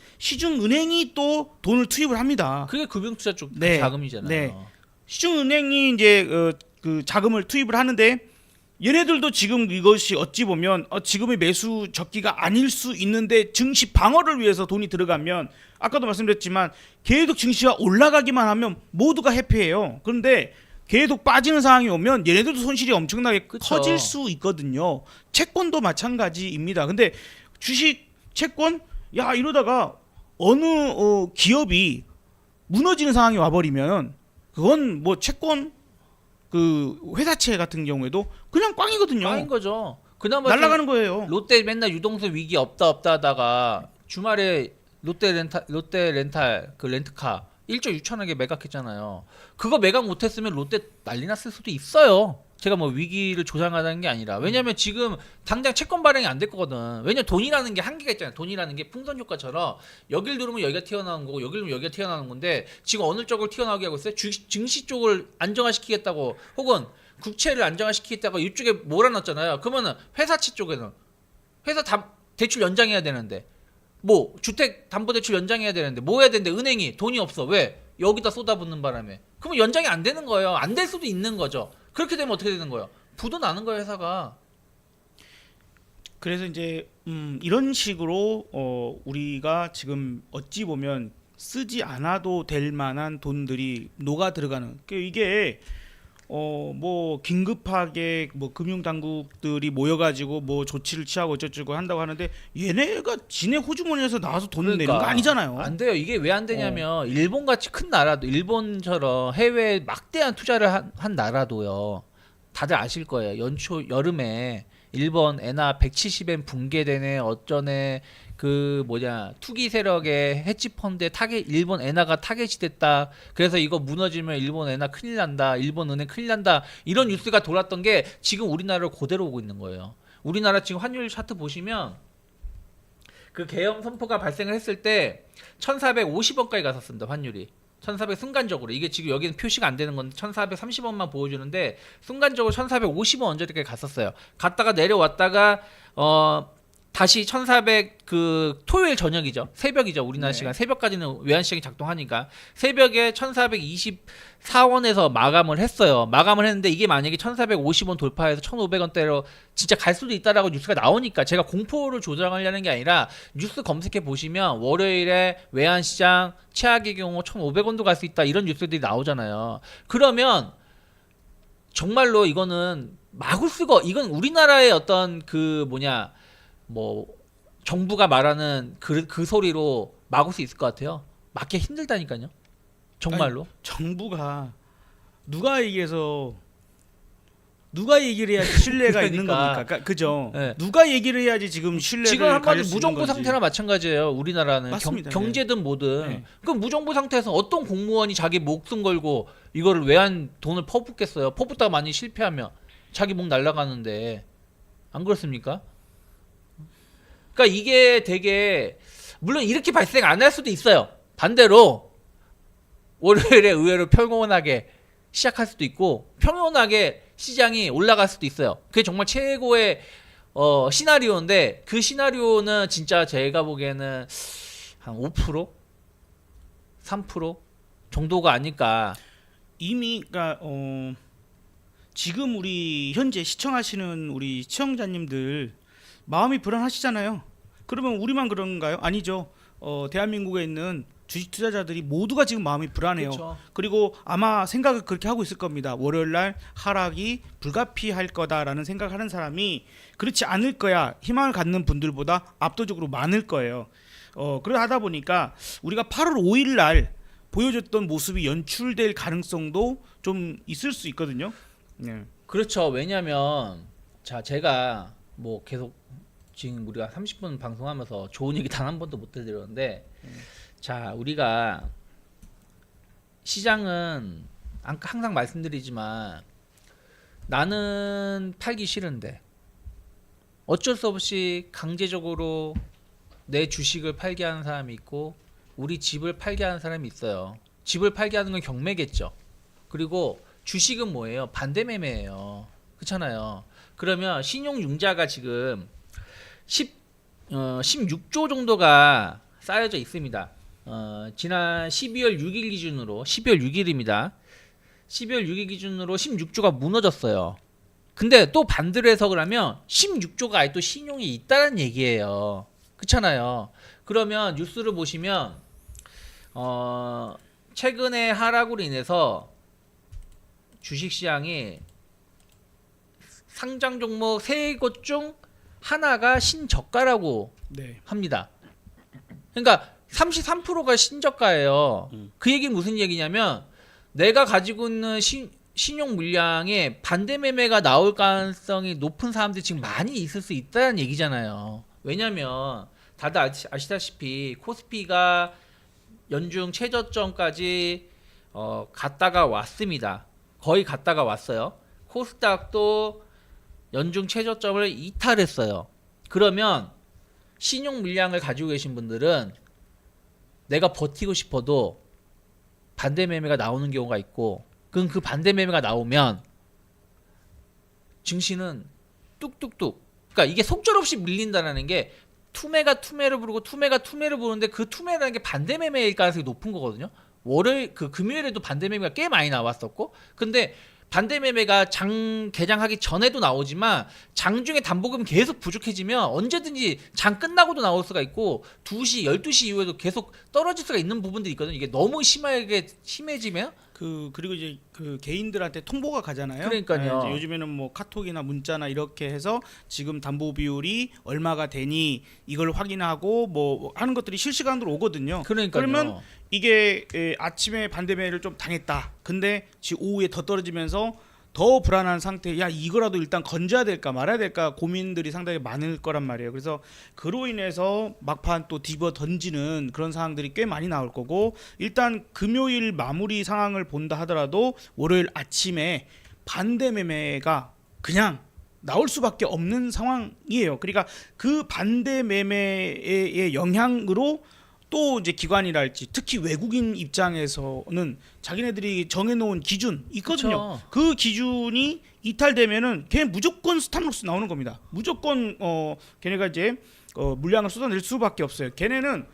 또 돈을 투입을 합니다. 그게 금융투자 쪽 네. 자금이잖아요. 네. 시중은행이 이제 그 자금을 투입을 하는데 얘네들도 지금 이것이 어찌 보면 지금의 매수 적기가 아닐 수 있는데 증시 방어를 위해서 돈이 들어가면 아까도 말씀드렸지만 계속 증시가 올라가기만 하면 모두가 해피해요. 그런데 계속 빠지는 상황이 오면 얘네들도 손실이 엄청나게 그쵸. 커질 수 있거든요. 채권도 마찬가지입니다. 근데 주식, 채권 이러다가 어느 기업이 무너지는 상황이 와버리면 그건 뭐 채권 그 회사채 같은 경우에도 그냥 꽝이거든요. 꽝인 거죠. 그나마 날아가는 거예요. 롯데 맨날 유동성 위기 없다 하다가 주말에 롯데 렌탈 그 렌트카 1조 6천억에 매각했잖아요. 그거 매각 못했으면 롯데 난리 났을 수도 있어요. 제가 뭐 위기를 조장하자는 게 아니라 왜냐면 지금 당장 채권 발행이 안 될 거거든. 왜냐면 돈이라는 게 한계가 있잖아요. 돈이라는 게 풍선 효과처럼 여길 누르면 여기가 튀어나오는 거고 여길 누르면 여기가 튀어나오는 건데 지금 어느 쪽을 튀어나오게 하고 있어요? 증시 쪽을 안정화시키겠다고 혹은 국채를 안정화시키겠다고 이쪽에 몰아넣었잖아요. 그러면은 회사채 쪽에는 회사 대출 연장해야 되는데 뭐 주택 담보 대출 연장해야 되는데 뭐 해야 되는데 은행이 돈이 없어. 왜? 여기다 쏟아붓는 바람에. 그러면 연장이 안 되는 거예요. 안 될 수도 있는 거죠. 그렇게 되면 어떻게 되는 거예요? 부도 나는 거예요, 회사가. 그래서 이제 이런 식으로 우리가 지금 어찌 보면 쓰지 않아도 될 만한 돈들이 녹아 들어가는. 이게 뭐 긴급하게 뭐 금융 당국들이 모여가지고 뭐 조치를 취하고 어쩌고 한다고 하는데 얘네가 지네 호주머니에서 나와서 돈을 내는 거 아니잖아요. 안 돼요. 이게 왜 안 되냐면 일본 같이 큰 나라도 일본처럼 해외에 막대한 투자를 한 나라도요. 다들 아실 거예요. 여름에 일본 엔화 170엔 붕괴되네 어쩌네 그 투기 세력의 헤지 펀드에 일본 엔화가 타겟이 됐다. 그래서 이거 무너지면 일본 엔화 큰일 난다. 일본 은행 큰일 난다. 이런 뉴스가 돌았던 게 지금 우리나라를 그대로 오고 있는 거예요. 우리나라 지금 환율 차트 보시면 그 계엄 선포가 발생을 했을 때 1,450원까지 갔었습니다. 환율이. 1,400 순간적으로 이게 지금 여기는 표시가 안 되는 건데 1,430원만 보여주는데 순간적으로 1,450원 언저리까지 갔었어요. 갔다가 내려왔다가 다시 1400 그 토요일 저녁이죠. 새벽이죠. 우리나라 네. 시간 새벽까지는 외환 시장이 작동하니까 새벽에 1424원에서 마감을 했어요. 마감을 했는데 이게 만약에 1450원 돌파해서 1500원대로 진짜 갈 수도 있다라고 뉴스가 나오니까 제가 공포를 조장하려는 게 아니라 뉴스 검색해 보시면 월요일에 외환 시장 최악의 경우 1500원도 갈 수 있다 이런 뉴스들이 나오잖아요. 그러면 정말로 이거는 막을 수가 이건 우리나라의 어떤 그 뭐냐 뭐 정부가 말하는 그 소리로 막을 수 있을 것 같아요. 막기 힘들다니까요. 정말로. 아니, 정부가 누가 얘기해서 누가 얘기를 해야지 신뢰가 있는 그러니까. 겁니까? 그죠? 네. 누가 얘기를 해야지 지금 신뢰를 지금 한마디 가질 수 있는 무정부 건지. 상태나 마찬가지예요. 우리나라는 맞습니다. 경제든 뭐든. 네. 그럼 무정부 상태에서 어떤 공무원이 자기 목숨 걸고 이거를 외환 돈을 퍼붓겠어요. 퍼붓다가 많이 실패하면 자기 목 날아가는데 안 그렇습니까? 그러니까 이게 되게 물론 이렇게 발생 안 할 수도 있어요. 반대로 월요일에 의외로 평온하게 시작할 수도 있고 평온하게 시장이 올라갈 수도 있어요. 그게 정말 최고의 시나리오인데 그 시나리오는 진짜 제가 보기에는 한 5%? 3% 정도가 아닐까. 이미 그러니까 지금 우리 현재 시청하시는 우리 시청자님들 마음이 불안하시잖아요. 그러면 우리만 그런가요? 아니죠. 대한민국에 있는 주식 투자자들이 모두가 지금 마음이 불안해요. 그렇죠. 그리고 아마 생각을 그렇게 하고 있을 겁니다. 월요일 날 하락이 불가피할 거다라는 생각하는 사람이 그렇지 않을 거야 희망을 갖는 분들보다 압도적으로 많을 거예요. 그러다 보니까 우리가 8월 5일 날 보여줬던 모습이 연출될 가능성도 좀 있을 수 있거든요. 네. 그렇죠. 왜냐면 자 제가 뭐 계속 지금 우리가 30분 방송하면서 좋은 얘기 단 한 번도 못 해드렸는데 자 우리가 시장은 항상 말씀드리지만 나는 팔기 싫은데 어쩔 수 없이 강제적으로 내 주식을 팔게 하는 사람이 있고 우리 집을 팔게 하는 사람이 있어요. 집을 팔게 하는 건 경매겠죠. 그리고 주식은 뭐예요? 반대 매매예요. 그렇잖아요. 그러면 신용융자가 지금 16조 정도가 쌓여져 있습니다. 지난 12월 6일 기준으로 12월 6일입니다. 12월 6일 기준으로 16조가 무너졌어요. 근데 또 반대로 해석을 하면 16조가 아예 또 신용이 있다는 얘기예요. 그렇잖아요. 그러면 뉴스를 보시면 최근에 하락으로 인해서 주식시장이 상장 종목 3곳 중 하나가 신저가라고 네. 합니다. 그러니까 33%가 신저가예요. 그 얘기는 무슨 얘기냐면 내가 가지고 있는 신용 물량에 반대 매매가 나올 가능성이 높은 사람들이 지금 많이 있을 수 있다는 얘기잖아요. 왜냐면 다들 아시다시피 코스피가 연중 최저점까지 갔다가 왔습니다. 거의 갔다가 왔어요. 코스닥도 연중 최저점을 이탈했어요. 그러면 신용 물량을 가지고 계신 분들은 내가 버티고 싶어도 반대 매매가 나오는 경우가 있고 그럼 그 반대 매매가 나오면 증시는 뚝뚝뚝 그러니까 이게 속절없이 밀린다는 게 투매가 투매를 부르고 투매가 투매를 부르는데 그 투매라는 게 반대 매매일 가능성이 높은 거거든요. 월요일 그 금요일에도 반대 매매가 꽤 많이 나왔었고 근데 반대 매매가 장 개장하기 전에도 나오지만 장중에 담보금 계속 부족해지면 언제든지 장 끝나고도 나올 수가 있고 2시, 12시 이후에도 계속 떨어질 수가 있는 부분들이 있거든요. 이게 너무 심해지면 그리고 이제 그 개인들한테 통보가 가잖아요. 그러니까요. 이제 요즘에는 뭐 카톡이나 문자나 이렇게 해서 지금 담보 비율이 얼마가 되니 이걸 확인하고 뭐 하는 것들이 실시간으로 오거든요. 그러니까요. 그러면 이게 아침에 반대매를 좀 당했다. 근데 지금 오후에 더 떨어지면서 더 불안한 상태. 야 이거라도 일단 건져야 될까 말아야 될까 고민들이 상당히 많을 거란 말이에요. 그래서 그로 인해서 막판 또 뒤집어 던지는 그런 상황들이 꽤 많이 나올 거고 일단 금요일 마무리 상황을 본다 하더라도 월요일 아침에 반대 매매가 그냥 나올 수밖에 없는 상황이에요. 그러니까 그 반대 매매의 영향으로 또 이제 기관이랄지 특히 외국인 입장에서는 자기네들이 정해놓은 기준 있거든요. 그쵸. 그 기준이 이탈되면은 걔 무조건 스탑로스 나오는 겁니다. 무조건 걔네가 이제 물량을 쏟아낼 수밖에 없어요. 걔네는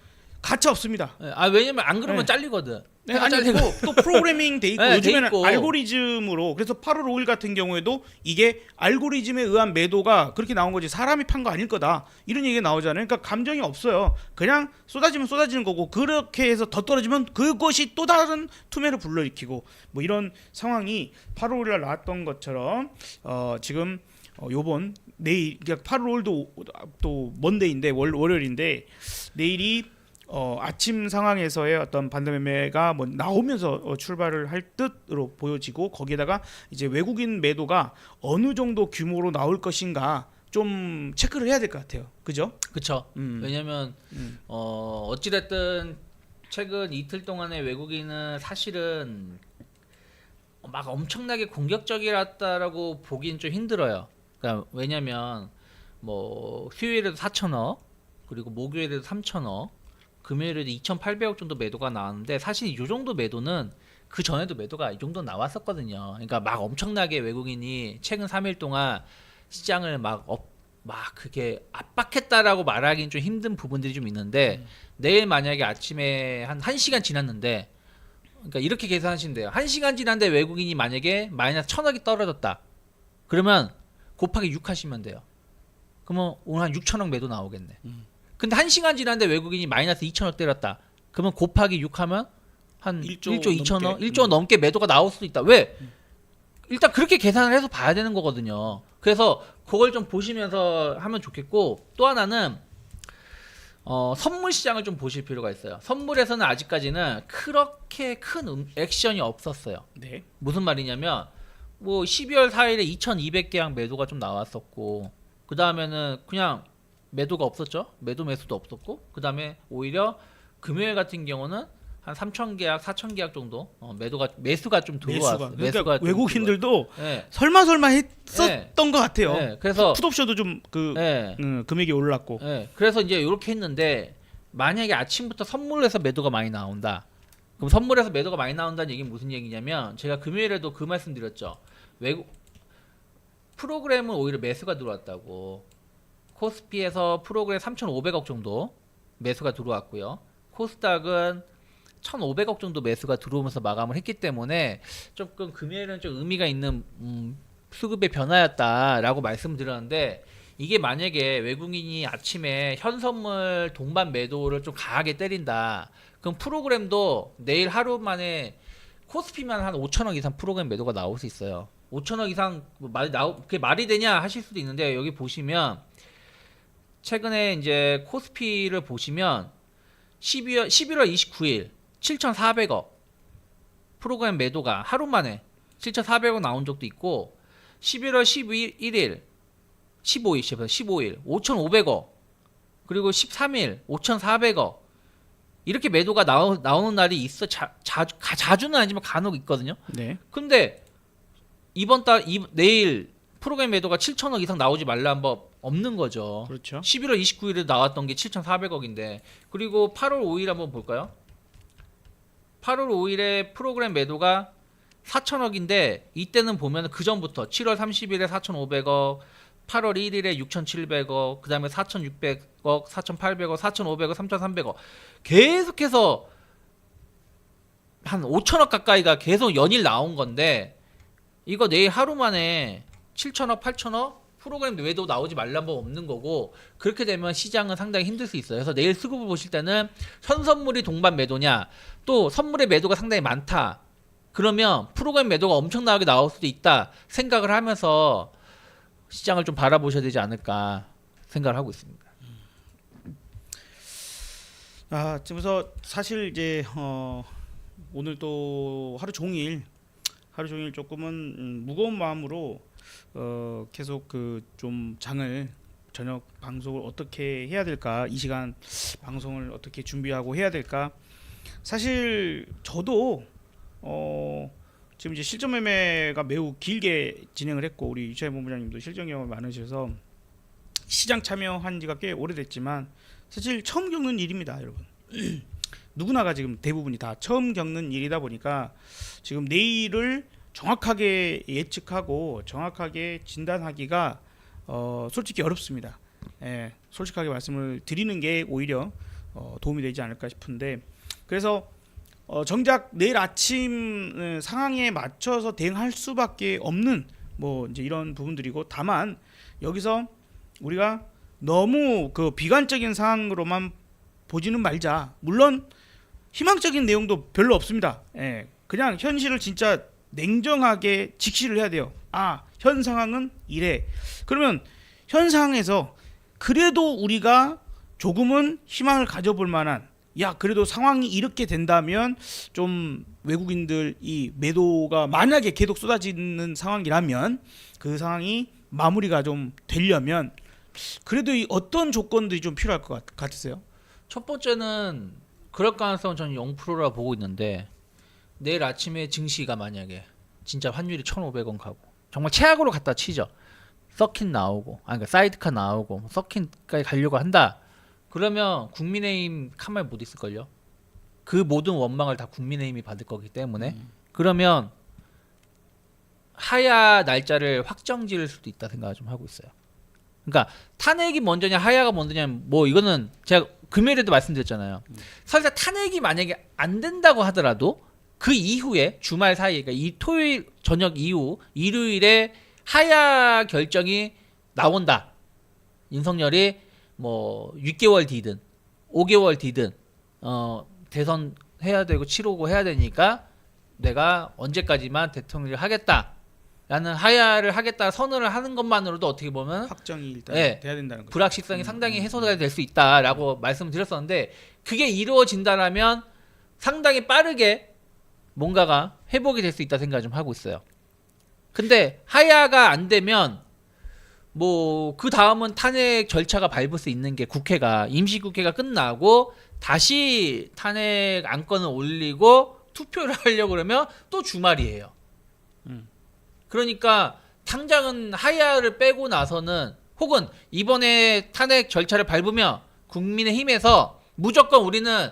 가차 없습니다. 예, 아 왜냐면 안 그러면 네. 잘리거든. 네, 아니 그리고 또 프로그래밍 돼 있고 네, 돼 요즘에는 있고. 알고리즘으로 그래서 8월 5일 같은 경우에도 이게 알고리즘에 의한 매도가 그렇게 나온 거지 사람이 판 거 아닐 거다 이런 얘기가 나오잖아요. 그러니까 감정이 없어요. 그냥 쏟아지면 쏟아지는 거고 그렇게 해서 더 떨어지면 그것이 또 다른 투매를 불러일으키고 뭐 이런 상황이 8월 5일 날 나왔던 것처럼 지금 요번 내일 그러니까 8월 5일도 또 먼데이인데 월요일인데 내일이 아침 상황에서의 어떤 반대매매가 뭐 나오면서 출발을 할 듯으로 보여지고 거기에다가 이제 외국인 매도가 어느 정도 규모로 나올 것인가 좀 체크를 해야 될 것 같아요. 그죠? 그쵸. 왜냐면 어찌됐든 최근 이틀 동안의 외국인은 사실은 막 엄청나게 공격적이었다라고 보기는 좀 힘들어요. 그러니까 왜냐면 뭐 수요일에도 4천억 그리고 목요일에도 3천억 금요일에도 2,800억 정도 매도가 나왔는데 사실 이 정도 매도는 그 전에도 매도가 이 정도 나왔었거든요. 그러니까 막 엄청나게 외국인이 최근 3일 동안 시장을 막 그게 압박했다라고 말하기는 좀 힘든 부분들이 좀 있는데 내일 만약에 아침에 한 1시간 지났는데 그러니까 이렇게 계산하시면 돼요. 1시간 지났는데 외국인이 만약에 마이너스 1,000억이 떨어졌다. 그러면 곱하기 6 하시면 돼요. 그러면 오늘 한 6천억 매도 나오겠네. 근데 1시간 지났는데 외국인이 마이너스 2천억 때렸다. 그러면 곱하기 6 하면 한 1조 2천억, 1조 넘게 매도가 나올 수도 있다. 왜? 일단 그렇게 계산을 해서 봐야 되는 거거든요. 그래서 그걸 좀 보시면서 하면 좋겠고 또 하나는 선물 시장을 좀 보실 필요가 있어요. 선물에서는 아직까지는 그렇게 큰 액션이 없었어요. 네. 무슨 말이냐면 뭐 12월 4일에 2,200계약 매도가 좀 나왔었고 그 다음에는 그냥 매도가 없었죠. 매도 매수도 없었고 그 다음에 오히려 금요일 같은 경우는 한 3,000계약, 4,000계약 정도 매수가 좀 들어왔어요. 그러니까 외국인들도 네. 설마 했었던 것 같아요. 네. 그래서 풋옵션도 좀 네. 금액이 올랐고. 네. 그래서 이제 이렇게 했는데 만약에 아침부터 선물에서 매도가 많이 나온다. 그럼 선물에서 매도가 많이 나온다는 얘기는 무슨 얘기냐면 제가 금요일에도 그 말씀 드렸죠. 외국 프로그램은 오히려 매수가 들어왔다고. 코스피에서 프로그램 3,500억 정도 매수가 들어왔고요. 코스닥은 1,500억 정도 매수가 들어오면서 마감을 했기 때문에 조금 금요일은 좀 의미가 있는 수급의 변화였다라고 말씀드렸는데 이게 만약에 외국인이 아침에 현선물 동반 매도를 좀 강하게 때린다. 그럼 프로그램도 내일 하루 만에 코스피만 한 5천억 이상 프로그램 매도가 나올 수 있어요. 5천억 이상 그게 말이 되냐 하실 수도 있는데 여기 보시면 최근에 이제 코스피를 보시면 11월 29일 7,400억 프로그램 매도가 하루 만에 7,400억 나온 적도 있고 11월 15일 5,500억 그리고 13일 5,400억 이렇게 매도가 나오는 날이 있어. 자주는 아니지만 간혹 있거든요. 네. 근데 내일 프로그램 매도가 7천억 이상 나오지 말라는 법 없는 거죠. 그렇죠. 11월 29일에 나왔던 게 7,400억인데 그리고 8월 5일 한번 볼까요? 8월 5일에 프로그램 매도가 4천억인데 이때는 보면 그 전부터 7월 30일에 4,500억 8월 1일에 6,700억 그 다음에 4,600억 4,800억 4,500억 3,300억 계속해서 한 5천억 가까이가 계속 연일 나온 건데 이거 내일 하루 만에 7천억 8천억 프로그램 외도 나오지 말란 법 없는 거고 그렇게 되면 시장은 상당히 힘들 수 있어요. 그래서 내일 수급을 보실 때는 현선물이 동반 매도냐 또 선물의 매도가 상당히 많다. 그러면 프로그램 매도가 엄청나게 나올 수도 있다 생각을 하면서 시장을 좀 바라보셔야 되지 않을까 생각을 하고 있습니다. 그래서 사실 이제 오늘 또 하루 종일 조금은 무거운 마음으로 계속 그 좀 장을 저녁 방송을 어떻게 해야 될까 이 시간 방송을 어떻게 준비하고 해야 될까 사실 저도 지금 이제 실전 매매가 매우 길게 진행을 했고 우리 유차희 본부장님도 실전 경험이 많으셔서 시장 참여한 지가 꽤 오래됐지만 사실 처음 겪는 일입니다, 여러분. 누구나가 지금 대부분이 다 처음 겪는 일이다 보니까 지금 내일을 정확하게 예측하고 정확하게 진단하기가 솔직히 어렵습니다. 예, 솔직하게 말씀을 드리는 게 오히려 도움이 되지 않을까 싶은데, 그래서 정작 내일 아침 상황에 맞춰서 대응할 수밖에 없는 뭐 이제 이런 부분들이고, 다만 여기서 우리가 너무 그 비관적인 상황으로만 보지는 말자. 물론 희망적인 내용도 별로 없습니다. 예, 그냥 현실을 진짜 냉정하게 직시를 해야 돼요. 아, 현 상황은 이래. 그러면 현 상황에서 그래도 우리가 조금은 희망을 가져볼 만한, 야 그래도 상황이 이렇게 된다면 좀 외국인들 이 매도가 만약에 계속 쏟아지는 상황이라면 그 상황이 마무리가 좀 되려면 그래도 이 어떤 조건들이 좀 필요할 것 같으세요? 첫 번째는 그럴 가능성은 저는 0%라 보고 있는데, 내일 아침에 증시가 만약에 진짜 환율이 1,500원 가고 정말 최악으로 갖다 치죠. 서킨 나오고, 그러니까 사이드카 나오고 서킨까지 가려고 한다. 그러면 국민의힘 카말 못 있을걸요. 그 모든 원망을 다 국민의힘이 받을 거기 때문에 그러면 하야 날짜를 확정 지을 수도 있다 생각을 좀 하고 있어요. 그러니까 탄핵이 먼저냐 하야가 먼저냐, 뭐 이거는 제가 금요일에도 말씀드렸잖아요. 설사 탄핵이 만약에 안 된다고 하더라도 그 이후에 주말 사이에, 그러니까 이 토요일 저녁 이후 일요일에 하야 결정이 나온다. 윤석열이 뭐 6개월 뒤든 5개월 뒤든 대선 해야 되고 치르고 해야 되니까 내가 언제까지만 대통령을 하겠다라는 하야를 하겠다 선언을 하는 것만으로도 어떻게 보면 확정이 일단 네, 돼야 된다는 거죠. 불확실성이 상당히 해소가 될 수 있다라고 말씀드렸었는데, 그게 이루어진다라면 상당히 빠르게 뭔가가 회복이 될 수 있다 생각을 좀 하고 있어요. 근데 하야가 안 되면 뭐 그 다음은 탄핵 절차가 밟을 수 있는 게 국회가 임시국회가 끝나고 다시 탄핵 안건을 올리고 투표를 하려고 그러면 또 주말이에요. 그러니까 당장은 하야를 빼고 나서는, 혹은 이번에 탄핵 절차를 밟으면 국민의힘에서 무조건 우리는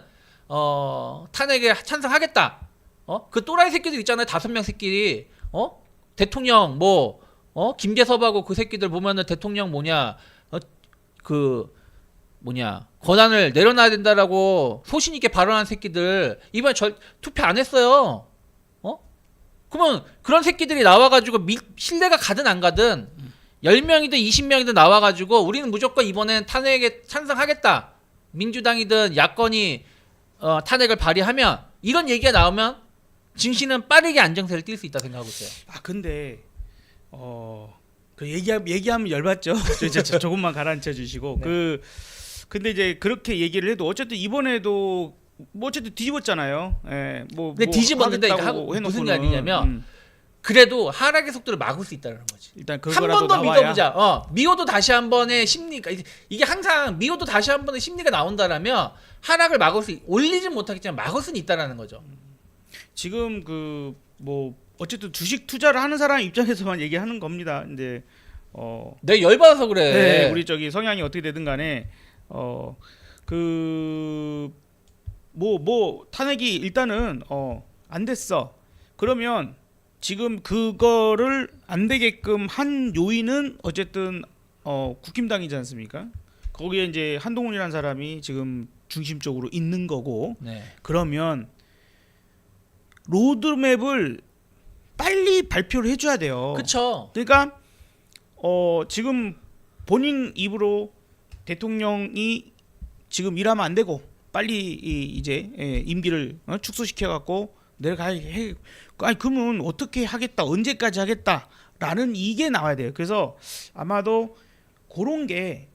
탄핵에 찬성하겠다. 그 또라이 새끼들 있잖아요. 5명 새끼들이 대통령 뭐 김재섭하고 그 새끼들 보면은 대통령 권한을 내려놔야 된다라고 소신 있게 발언한 새끼들 이번에 투표 안 했어요. 그러면 그런 새끼들이 나와가지고 신뢰가 가든 안 가든 10명이든 20명이든 나와가지고 우리는 무조건 이번엔 탄핵에 찬성하겠다. 민주당이든 야권이 탄핵을 발의하면, 이런 얘기가 나오면 증시는 빠르게 안정세를 띌 수 있다 생각하고 있어요. 아 근데 그 얘기하면 열받죠. 조금만 가라앉혀 주시고 네. 근데 이제 그렇게 얘기를 해도 어쨌든 이번에도 뭐 어쨌든 뒤집었잖아요. 예, 근데 뒤집었는데 무슨 말이냐면 그래도 하락의 속도를 막을 수 있다는 거지. 일단 한 번 더 믿어보자. 미호도 다시 한 번의 심리가, 이게 항상 미호도 다시 한 번의 심리가 나온다라면 하락을 올리진 못하겠지만 막을 수는 있다라는 거죠. 지금 그 뭐 어쨌든 주식 투자를 하는 사람 입장에서만 얘기하는 겁니다. 근데 내가 열받아서 그래. 네, 우리 저기 성향이 어떻게 되든 간에 뭐 탄핵이 일단은 안 됐어. 그러면 지금 그거를 안 되게끔 한 요인은 어쨌든 국힘당이지 않습니까? 거기에 이제 한동훈이라는 사람이 지금 중심적으로 있는 거고. 네. 그러면 로드맵을 빨리 발표를 해줘야 돼요. 그렇죠. 그러니까 지금 본인 입으로 대통령이 지금 일하면 안 되고 빨리 이제 임기를 축소시켜 갖고 내려가야 해. 아니 그러면 어떻게 하겠다, 언제까지 하겠다라는 이게 나와야 돼요. 그래서 아마도 그런 게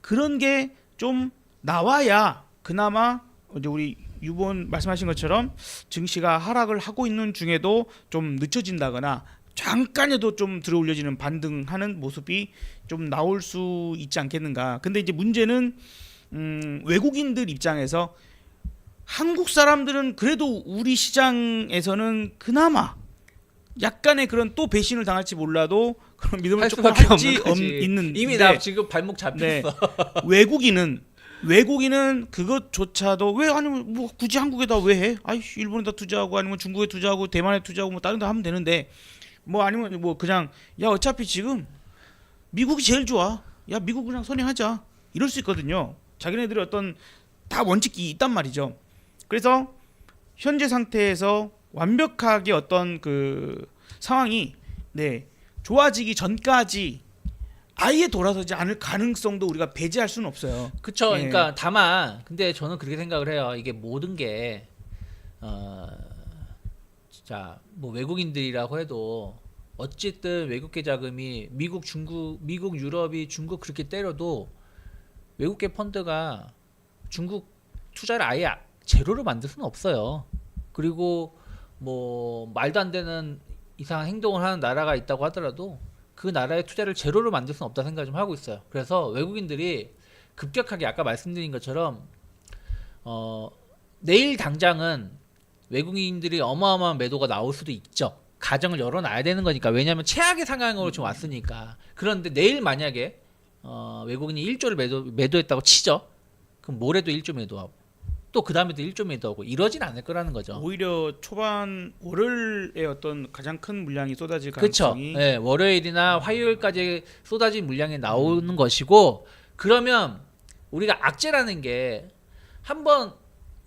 그런 게 좀 나와야 그나마 이제 우리 유본 말씀하신 것처럼 증시가 하락을 하고 있는 중에도 좀 늦춰진다거나 잠깐에도 좀 들어올려지는 반등하는 모습이 좀 나올 수 있지 않겠는가. 근데 이제 문제는 외국인들 입장에서 한국 사람들은 그래도 우리 시장에서는 그나마 약간의 그런 또 배신을 당할지 몰라도 그런 믿음을 조금 할지 있는데 이미 나 지금 발목 잡혔어. 네, 외국인은 외국인은 그것조차도 왜 아니면 뭐 굳이 한국에다 왜 해? 아이 일본에다 투자하고 아니면 중국에 투자하고 대만에 투자하고 뭐 다른 데 하면 되는데 뭐 아니면 뭐 그냥 야 어차피 지금 미국이 제일 좋아. 야 미국 그냥 선행하자. 이럴 수 있거든요. 자기네들이 어떤 다 원칙이 있단 말이죠. 그래서 현재 상태에서 완벽하게 어떤 그 상황이 네 좋아지기 전까지 아예 돌아서지 않을 가능성도 우리가 배제할 수는 없어요. 그쵸. 예. 그러니까 다만 근데 저는 그렇게 생각을 해요. 이게 모든 게 진짜 뭐 외국인들이라고 해도 어쨌든 외국계 자금이 미국, 중국, 미국, 유럽이 중국 그렇게 때려도 외국계 펀드가 중국 투자를 아예 제로로 만들 수는 없어요. 그리고 뭐 말도 안 되는 이상한 행동을 하는 나라가 있다고 하더라도 그 나라의 투자를 제로로 만들 수는 없다 생각을 좀 하고 있어요. 그래서 외국인들이 급격하게 아까 말씀드린 것처럼 내일 당장은 외국인들이 어마어마한 매도가 나올 수도 있죠. 가정을 열어놔야 되는 거니까. 왜냐하면 최악의 상황으로 좀 왔으니까. 그런데 내일 만약에 외국인이 1조를 매도했다고 치죠. 그럼 모레도 1조 매도하고 또 그 다음에도 1조 매도하고 이러진 않을 거라는 거죠. 오히려 초반 월요일에 어떤 가장 큰 물량이 쏟아질 그렇죠. 가능성이 네, 월요일이나 화요일까지 쏟아진 물량이 나오는 것이고 그러면 우리가 악재라는 게 한번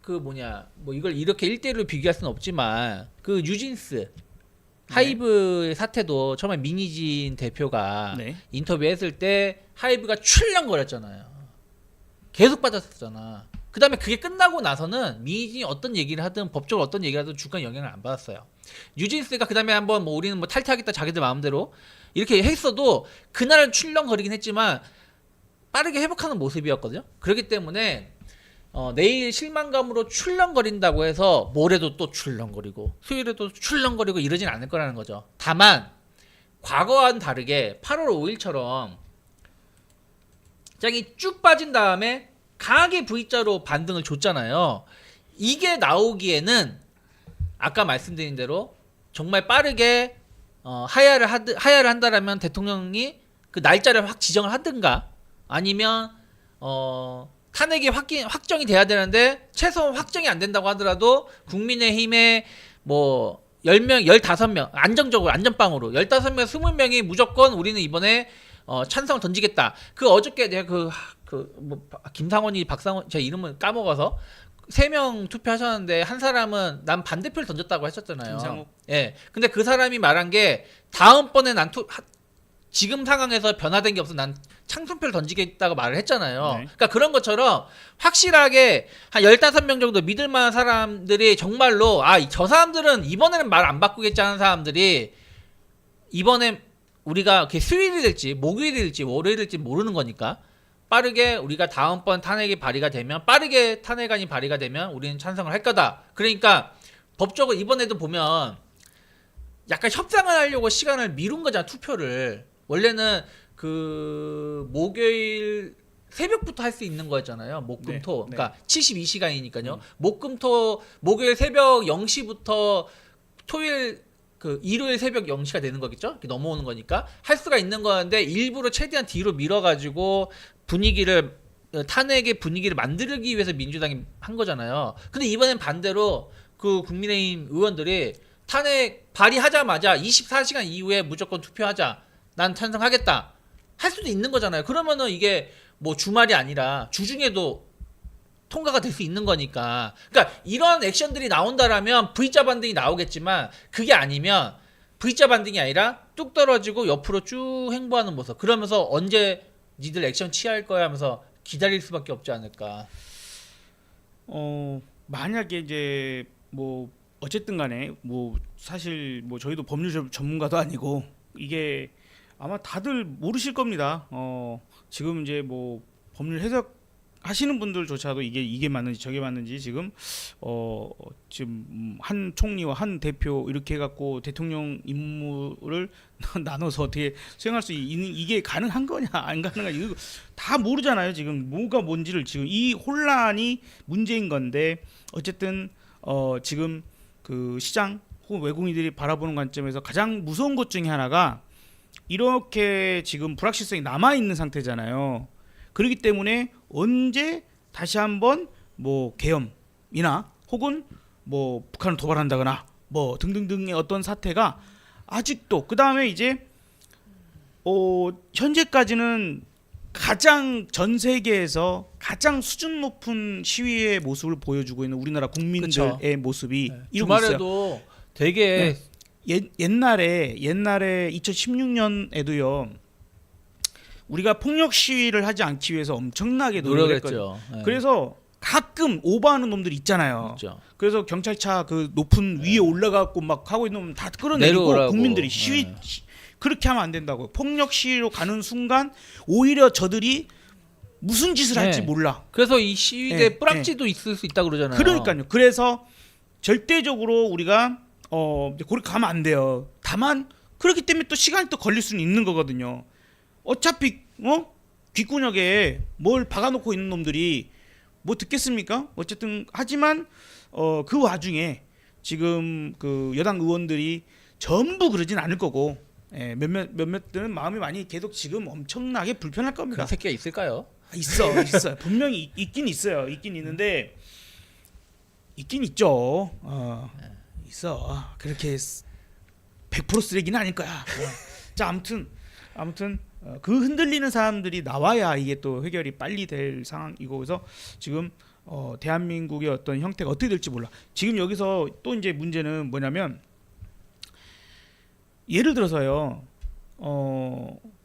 그 뭐냐 뭐 이걸 이렇게 1대1로 비교할 수는 없지만 그 뉴진스 하이브의 사태도 처음에 민희진 대표가 네. 인터뷰했을 때 하이브가 출렁거렸잖아요. 계속 빠졌었잖아. 그 다음에 그게 끝나고 나서는 민희진이 어떤 얘기를 하든 법적으로 어떤 얘기를 하든 주가 영향을 안 받았어요. 뉴진스가 그 다음에 한번 뭐 우리는 뭐 탈퇴하겠다 자기들 마음대로 이렇게 했어도 그날은 출렁거리긴 했지만 빠르게 회복하는 모습이었거든요. 그렇기 때문에 내일 실망감으로 출렁거린다고 해서 모레도 또 출렁거리고 수요일에도 출렁거리고 이러진 않을 거라는 거죠. 다만 과거와는 다르게 8월 5일처럼 짱이 쭉 빠진 다음에 강하게 V자로 반등을 줬잖아요. 이게 나오기에는 아까 말씀드린 대로 정말 빠르게 하야를 한다라면 대통령이 그 날짜를 확 지정을 하든가 아니면 탄핵이 확정이 돼야 되는데 최소한 확정이 안 된다고 하더라도 국민의힘의 뭐 10명, 15명 안정적으로 안전빵으로 15명, 20명이 무조건 우리는 이번에 찬성을 던지겠다. 그 어저께 내가 뭐 김상원이 박상원 제 이름을 까먹어서 3명 투표하셨는데 한 사람은 난 반대표를 던졌다고 했었잖아요. 김상욱. 예. 근데 그 사람이 말한 게 다음번에 지금 상황에서 변화된 게 없어 난 창선표를 던지겠다고 말을 했잖아요. 네. 그러니까 그런 것처럼 확실하게 한 15명 정도 믿을 만한 사람들이 정말로 저 사람들은 이번에는 말 안 바꾸겠지 하는 사람들이 이번에 우리가 수요일이 될지 목요일이 될지 월요일이 될지 모르는 거니까 빠르게 우리가 다음번 탄핵이 발의가 되면 빠르게 탄핵안이 발의가 되면 우리는 찬성을 할 거다. 그러니까 법적으로 이번에도 보면 약간 협상을 하려고 시간을 미룬 거잖아. 투표를 원래는 그 목요일 새벽부터 할 수 있는 거였잖아요. 목금토. 네, 그러니까 72시간이니까요. 목금토 목요일 새벽 0시부터 토요일 일요일 새벽 0시가 되는 거겠죠? 이렇게 넘어오는 거니까 할 수가 있는 거였는데 일부러 최대한 뒤로 밀어가지고 탄핵의 분위기를 만들기 위해서 민주당이 한 거잖아요. 근데 이번엔 반대로 그 국민의힘 의원들이 탄핵 발의하자마자 24시간 이후에 무조건 투표하자. 난 찬성하겠다. 할 수도 있는 거잖아요. 그러면은 이게 뭐 주말이 아니라 주중에도 통과가 될 수 있는 거니까. 그러니까 이런 액션들이 나온다라면 V자 반등이 나오겠지만 그게 아니면 V자 반등이 아니라 뚝 떨어지고 옆으로 쭉 행보하는 모습. 그러면서 언제 니들 액션 취할 거야 하면서 기다릴 수밖에 없지 않을까. 만약에 이제 뭐 어쨌든 간에 뭐 사실 뭐 저희도 법률 전문가도 아니고 이게 아마 다들 모르실 겁니다. 지금 이제 뭐 법률 해석 하시는 분들조차도 이게 맞는지 저게 맞는지 지금 한 총리와 한 대표 이렇게 해갖고 대통령 임무를 나눠서 어떻게 수행할 수 있는 이게 가능한 거냐 안 가능한 이거 다 모르잖아요. 지금 뭐가 뭔지를 지금 이 혼란이 문제인 건데 어쨌든 지금 그 시장 혹은 외국인들이 바라보는 관점에서 가장 무서운 것 중에 하나가 이렇게 지금 불확실성이 남아 있는 상태잖아요. 그렇기 때문에 언제 다시 한번 뭐 계엄이나 혹은 뭐 북한을 도발한다거나 뭐 등등등의 어떤 사태가 아직도 그 다음에 이제 현재까지는 가장 전 세계에서 가장 수준 높은 시위의 모습을 보여주고 있는 우리나라 국민들의 그쵸. 모습이 네. 이러고 있어요. 주말에도 되게 옛날에 2016년에도요. 우리가 폭력 시위를 하지 않기 위해서 엄청나게 노력을 했거든요. 노력했죠. 네. 그래서 가끔 오버하는 놈들이 있잖아요. 있죠. 그래서 경찰차 그 높은 위에 올라가고 막 하고 있는 놈 다 끌어내리고 내려오라고. 국민들이 네. 그렇게 하면 안 된다고. 폭력 시위로 가는 순간 오히려 저들이 무슨 짓을 할지 네. 몰라. 그래서 이 시위대 네, 뿌락지도 있을 수 있다 그러잖아요. 그러니까요. 그래서 절대적으로 우리가 그렇게 가면 안 돼요. 다만 그렇기 때문에 또 시간이 또 걸릴 수는 있는 거거든요. 어차피 귓구녕에 뭘 박아놓고 있는 놈들이 뭐 듣겠습니까? 어쨌든 하지만 그 와중에 지금 그 여당 의원들이 전부 그러진 않을 거고 몇몇들은 마음이 많이 계속 지금 엄청나게 불편할 겁니다. 그런 새끼가 있을까요? 있어요. 분명히 있긴 있어요. 있긴 있는데 있긴 있죠. 있어. 그렇게 100% 쓰레기는 아닐 거야. 자, 아무튼 그 흔들리는 사람들이 나와야 이게 또 해결이 빨리 될 상황이고 그래서 지금 대한민국의 어떤 형태가 어떻게 될지 몰라. 지금 여기서 또 이제 문제는 뭐냐면 예를 들어서요.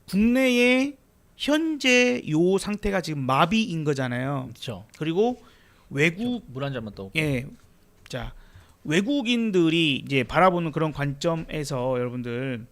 국내에 현재 요 상태가 지금 마비인 거잖아요. 그렇죠. 그리고 외국 물 한 잔만 떠. 자, 외국인들이 이제 바라보는 그런 관점에서 여러분들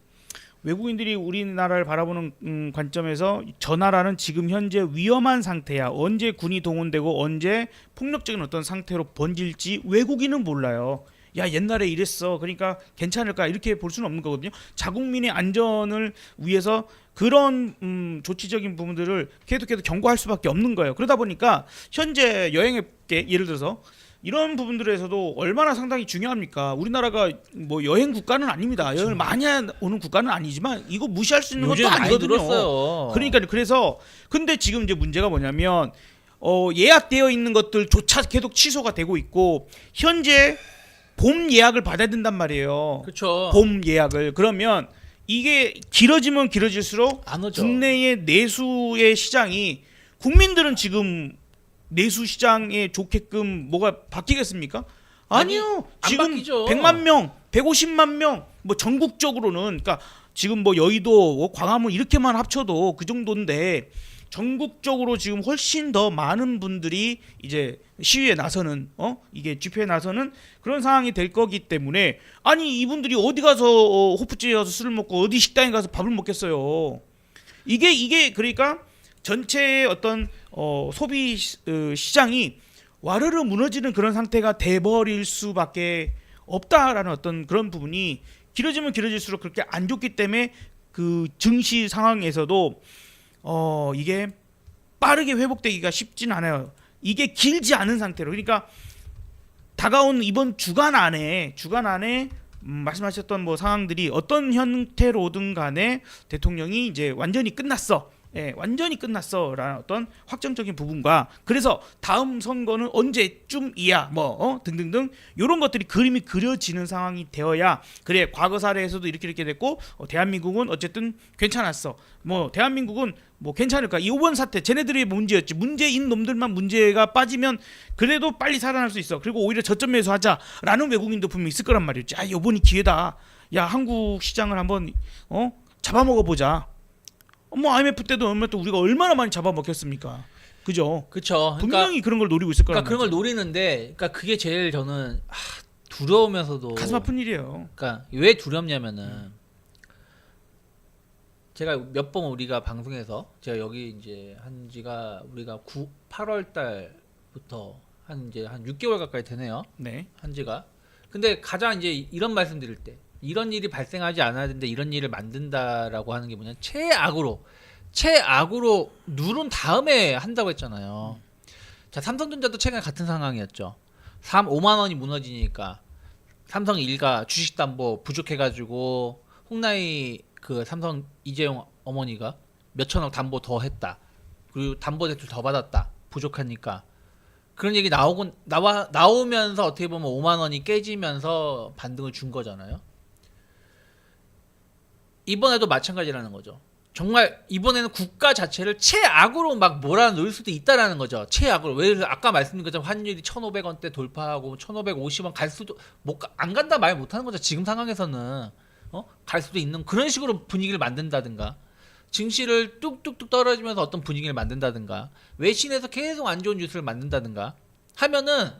외국인들이 우리나라를 바라보는 관점에서 저 나라는 지금 현재 위험한 상태야. 언제 군이 동원되고 언제 폭력적인 어떤 상태로 번질지 외국인은 몰라요. 야, 옛날에 이랬어. 그러니까 괜찮을까? 이렇게 볼 수는 없는 거거든요. 자국민의 안전을 위해서 그런 조치적인 부분들을 계속 경고할 수밖에 없는 거예요. 그러다 보니까 현재 여행업계 예를 들어서 이런 부분들에서도 얼마나 상당히 중요합니까? 우리나라가 뭐 여행 국가는 아닙니다. 그렇죠. 여행을 많이 오는 국가는 아니지만 이거 무시할 수 있는 것도 요즘 많이 아니거든요. 늘었어요. 그러니까 그래서 근데 지금 이제 문제가 뭐냐면 예약되어 있는 것들조차 계속 취소가 되고 있고 현재 봄 예약을 받아야 된단 말이에요. 그렇죠. 봄 예약을 그러면 이게 길어지면 길어질수록 안 오죠. 국내의 내수의 시장이 국민들은 지금 내수 시장에 좋게끔 뭐가 바뀌겠습니까? 아니요. 안 지금 바뀌죠. 100만 명, 150만 명, 뭐 전국적으로는 그러니까 지금 뭐 여의도, 광화문 이렇게만 합쳐도 그 정도인데 전국적으로 지금 훨씬 더 많은 분들이 이제 시위에 나서는 이게 집회에 나서는 그런 상황이 될 거기 때문에 아니 이분들이 어디 가서 호프집에 가서 술을 먹고 어디 식당에 가서 밥을 먹겠어요. 이게 그러니까 전체의 어떤 소비 시장이 와르르 무너지는 그런 상태가 돼버릴 수밖에 없다라는 어떤 그런 부분이 길어지면 길어질수록 그렇게 안 좋기 때문에 그 증시 상황에서도 이게 빠르게 회복되기가 쉽진 않아요. 이게 길지 않은 상태로 그러니까 다가온 이번 주간 안에 말씀하셨던 뭐 상황들이 어떤 형태로든 간에 대통령이 이제 완전히 끝났어. 완전히 끝났어라는 어떤 확정적인 부분과 그래서 다음 선거는 언제쯤이야 뭐 등등등 이런 것들이 그림이 그려지는 상황이 되어야 그래 과거 사례에서도 이렇게 됐고 대한민국은 어쨌든 괜찮았어 뭐 대한민국은 뭐 괜찮을까 이번 사태 쟤네들이 문제였지 문제인 놈들만 문제가 빠지면 그래도 빨리 살아날 수 있어 그리고 오히려 저점 매수하자라는 외국인도 분명히 있을 거란 말이었지 요번이 기회다 야 한국 시장을 한번 잡아먹어 보자. 뭐 IMF 때도 우리가 얼마나 많이 잡아먹혔습니까? 그죠? 그렇죠. 분명히 그런 걸 노리고 있을 거란 그러니까 그런 걸 말이죠. 노리는데, 그러니까 그게 제일 저는 두려우면서도 가슴 아픈 일이에요. 그러니까 왜 두렵냐면은 제가 몇 번 우리가 방송에서 제가 여기 이제 한 지가 우리가 8월 달부터 한 6개월 가까이 되네요. 네. 한 지가. 근데 가장 이제 이런 말씀 드릴 때 이런 일이 발생하지 않아야 되는데 이런 일을 만든다라고 하는 게 뭐냐 최악으로 누른 다음에 한다고 했잖아요. 자 삼성전자도 최근에 같은 상황이었죠. 5만 원이 무너지니까 삼성 일가 주식담보 부족해가지고 홍나희 그 삼성 이재용 어머니가 몇천억 담보 더 했다. 그리고 담보 대출 더 받았다. 부족하니까 그런 얘기 나오면서 어떻게 보면 5만 원이 깨지면서 반등을 준 거잖아요. 이번에도 마찬가지라는 거죠. 정말 이번에는 국가 자체를 최악으로 막 몰아넣을 수도 있다라는 거죠. 최악으로. 왜 아까 말씀드린 것처럼 환율이 1,500원대 돌파하고 1,550원 갈 수도 안 간다 말 못하는 거죠. 지금 상황에서는 갈 수도 있는 그런 식으로 분위기를 만든다든가. 증시를 뚝뚝뚝 떨어지면서 어떤 분위기를 만든다든가 외신에서 계속 안 좋은 뉴스를 만든다든가 하면은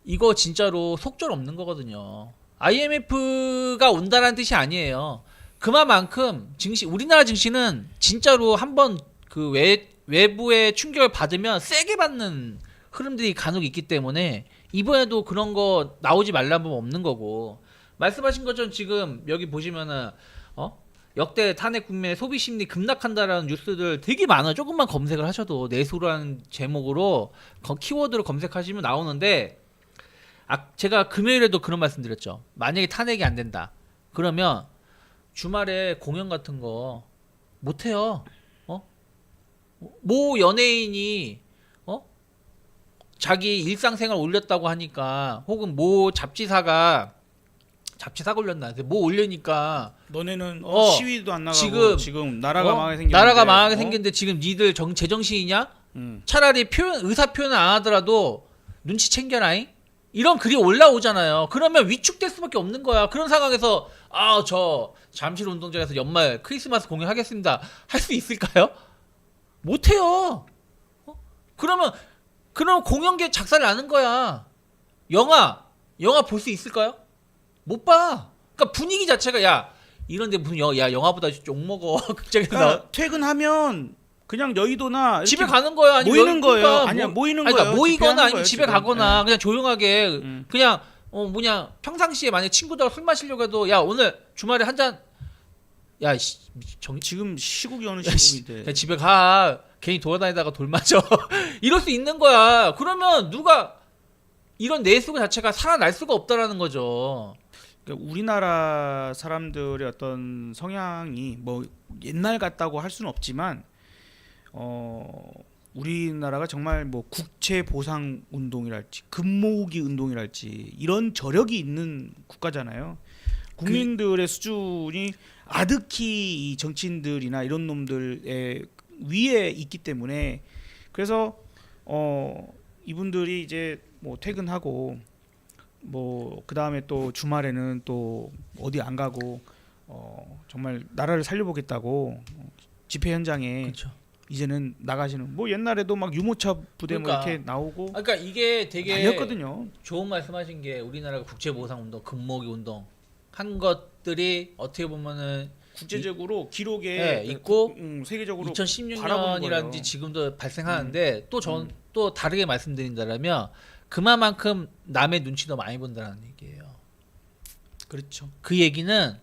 이거 진짜로 속절없는 거거든요. IMF가 온다라는 뜻이 아니에요. 그만큼 증시 우리나라 증시는 진짜로 한번 그 외부의 충격을 받으면 세게 받는 흐름들이 간혹 있기 때문에 이번에도 그런 거 나오지 말라는 법 없는 거고 말씀하신 것처럼 지금 여기 보시면은 역대 탄핵 국면의 소비 심리 급락한다라는 뉴스들 되게 많아요. 조금만 검색을 하셔도 내수라는 제목으로 키워드로 검색하시면 나오는데 제가 금요일에도 그런 말씀드렸죠. 만약에 탄핵이 안 된다. 그러면 주말에 공연 같은 거 못해요. 모 연예인이 자기 일상생활 올렸다고 하니까 혹은 모 잡지사가 올렸나? 뭐 올리니까 너네는 시위도 안 나가고 지금 나라가 망하게 생겼는데 지금 니들 제정신이냐? 차라리 의사 표현을 안 하더라도 눈치 챙겨라잉? 이런 글이 올라오잖아요. 그러면 위축될 수밖에 없는 거야. 그런 상황에서 저 잠실 운동장에서 연말 크리스마스 공연하겠습니다. 할 수 있을까요? 못해요. 그러면 공연계 작살을 나는 거야. 영화 볼 수 있을까요? 못 봐. 그러니까 분위기 자체가 이런데 무슨 영화보다 욕먹어 극장에서 그러니까 퇴근하면 그냥 여의도나 집에 가는 거야. 아니면 모이는 거예요. 아니야 모이는 거예요. 그러니까 모이거나 아니면 거예요, 집에 지금. 가거나 네. 그냥 조용하게 그냥 평상시에 만약 친구들하고 술 마시려고 해도 오늘 주말에 한 잔 지금 시국이 어느 야, 시국인데 집에 가 괜히 돌아다니다가 돌 맞아 이럴 수 있는 거야. 그러면 누가 이런 내수 자체가 살아날 수가 없다라는 거죠. 그러니까 우리나라 사람들의 어떤 성향이 뭐 옛날 같다고 할 수는 없지만 우리나라가 정말 뭐 국채 보상 운동이랄지 금모으기 운동이랄지 이런 저력이 있는 국가잖아요. 국민들의 수준이 아득히 이 정치인들이나 이런 놈들의 위에 있기 때문에 그래서 이분들이 이제 뭐 퇴근하고 뭐 그 다음에 또 주말에는 또 어디 안 가고 정말 나라를 살려보겠다고 집회 현장에 그렇죠. 이제는 나가시는 뭐 옛날에도 막 유모차 부대 뭐 그러니까. 이렇게 나오고 그러니까 이게 되게 달렸거든요. 좋은 말씀하신 게 우리나라가 국제보상운동, 금모으기 운동 한 것들이 어떻게 보면은 국제적으로 기록에 있고 세계적으로 바라보는 2016년이라든지 거예요. 지금도 발생하는데 또 다르게 말씀드린다면 그만큼 남의 눈치도 많이 본다는 얘기예요. 그렇죠. 그 얘기는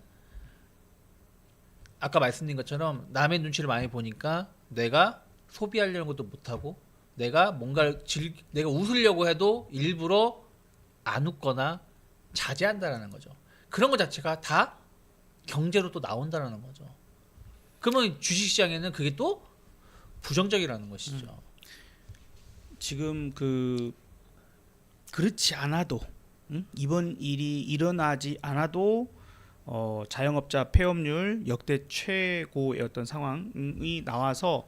아까 말씀드린 것처럼 남의 눈치를 많이 보니까 내가 소비하려는 것도 못하고 내가 내가 웃으려고 해도 일부러 안 웃거나 자제한다라는 거죠. 그런 것 자체가 다 경제로 또 나온다라는 거죠. 그러면 주식시장에는 그게 또 부정적이라는 것이죠. 지금 그렇지 않아도 이번 일이 일어나지 않아도 자영업자 폐업률 역대 최고의 어떤 상황이 나와서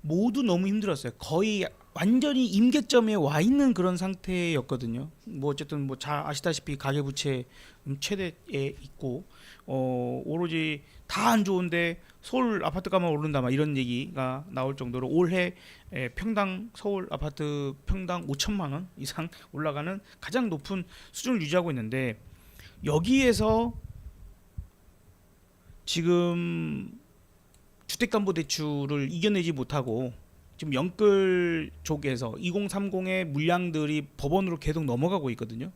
모두 너무 힘들었어요. 거의 완전히 임계점에 와 있는 그런 상태였거든요. 뭐 어쨌든 뭐 잘 아시다시피 가계부채 최대에 있고 오로지 다 안 좋은데 서울 아파트가만 오른다 막 이런 얘기가 나올 정도로 올해 평당 서울 아파트 평당 5천만 원 이상 올라가는 가장 높은 수준을 유지하고 있는데 여기에서 지금 주택담보대출을 이겨내지 못하고 지금 영끌 쪽에서 2030의 물량들이 법원으로 계속 넘어가고 있거든요.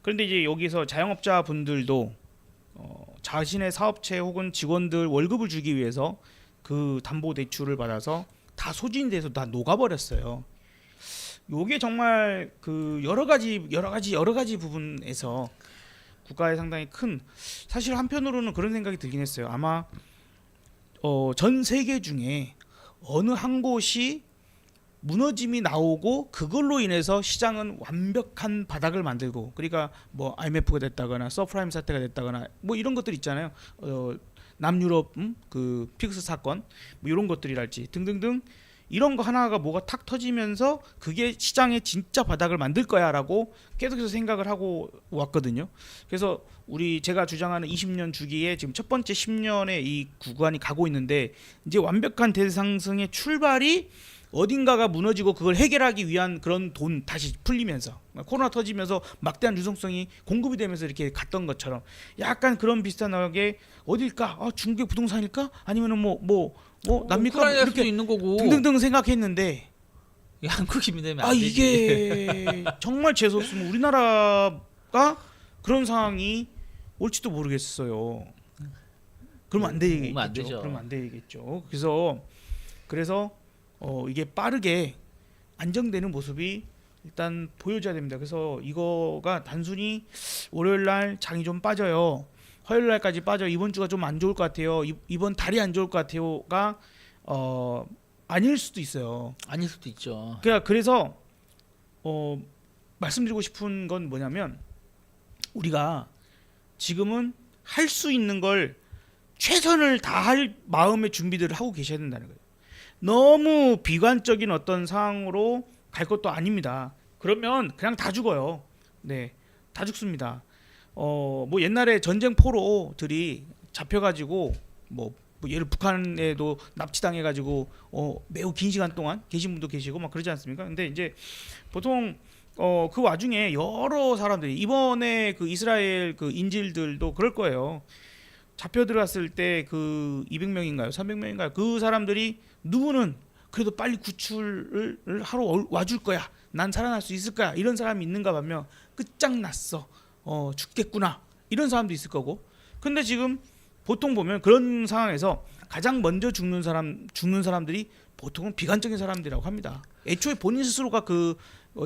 그런데 이제 여기서 자영업자 분들도 자신의 사업체 혹은 직원들 월급을 주기 위해서 그 담보대출을 받아서 다 소진이 돼서 다 녹아버렸어요. 요게 정말 그 여러 가지 부분에서 국가에 상당히 큰 사실 한편으로는 그런 생각이 들긴 했어요. 아마 전 세계 중에 어느 한 곳이 무너짐이 나오고 그걸로 인해서 시장은 완벽한 바닥을 만들고 그러니까 뭐 IMF가 됐다거나 서프라임 사태가 됐다거나 뭐 이런 것들 있잖아요. 남유럽 그 픽스 사건 뭐 이런 것들이랄지 등등등 이런 거 하나가 뭐가 탁 터지면서 그게 시장의 진짜 바닥을 만들 거야라고 계속해서 생각을 하고 왔거든요. 그래서 제가 주장하는 20년 주기에 지금 첫 번째 10년의 이 구간이 가고 있는데 이제 완벽한 대상승의 출발이 어딘가가 무너지고 그걸 해결하기 위한 그런 돈 다시 풀리면서 코로나 터지면서 막대한 유동성이 공급이 되면서 이렇게 갔던 것처럼 약간 그런 비슷하게 어딜까? 중국의 부동산일까? 아니면은 뭐 남미가 우크라이나일 이렇게 수도 있는 거고 등등등 생각했는데 한국이 되면 안 되지. 이게 정말 재수 없으면 우리나라가 그런 상황이 올지도 모르겠어요. 그러면 안 되겠죠. 안 되죠. 그러면 안 되겠죠. 그래서 이게 빠르게 안정되는 모습이 일단 보여줘야 됩니다. 그래서 이거가 단순히 월요일 날 장이 좀 빠져요. 화요일 날까지 빠져. 이번 주가 좀 안 좋을 것 같아요. 이번 달이 안 좋을 것 같아요가 아닐 수도 있어요. 아닐 수도 있죠. 그래서 말씀드리고 싶은 건 뭐냐면 우리가 지금은 할 수 있는 걸 최선을 다할 마음의 준비들을 하고 계셔야 된다는 거예요. 너무 비관적인 어떤 상황으로 갈 것도 아닙니다. 그러면 그냥 다 죽어요. 네, 다 죽습니다. 뭐 옛날에 전쟁 포로들이 잡혀가지고 뭐 예를 북한에도 납치당해가지고 매우 긴 시간 동안 계신 분도 계시고 막 그러지 않습니까? 근데 이제 보통 그 와중에 여러 사람들이 이번에 그 이스라엘 그 인질들도 그럴 거예요. 잡혀 들어갔을 때 그 200명인가요? 300명인가요? 그 사람들이 누구는 그래도 빨리 구출을 하러 와줄 거야. 난 살아날 수 있을 거야. 이런 사람이 있는가 하면 끝장났어. 죽겠구나. 이런 사람도 있을 거고. 근데 지금 보통 보면 그런 상황에서 가장 먼저 죽는 사람들이 보통은 비관적인 사람들이라고 합니다. 애초에 본인 스스로가 그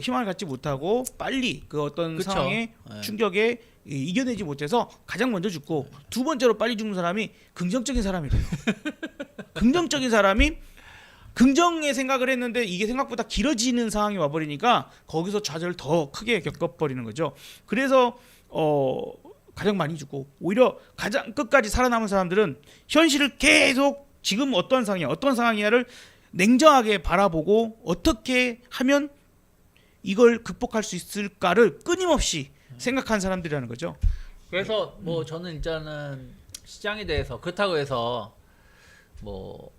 희망을 갖지 못하고 빨리 그 어떤 그쵸. 상황의 네. 충격에 이겨내지 못해서 가장 먼저 죽고 두 번째로 빨리 죽는 사람이 긍정적인 사람이래요. 긍정적인 사람이 긍정의 생각을 했는데 이게 생각보다 길어지는 상황이 와버리니까 거기서 좌절을 더 크게 겪어버리는 거죠. 그래서 가장 많이 죽고 오히려 가장 끝까지 살아남은 사람들은 현실을 계속 지금 어떤 상황이야를 냉정하게 바라보고 어떻게 하면 이걸 극복할 수 있을까를 끊임없이 생각한 사람들이라는 거죠. 그래서 뭐 저는 일단은 시장에 대해서 그렇다고 해서 뭐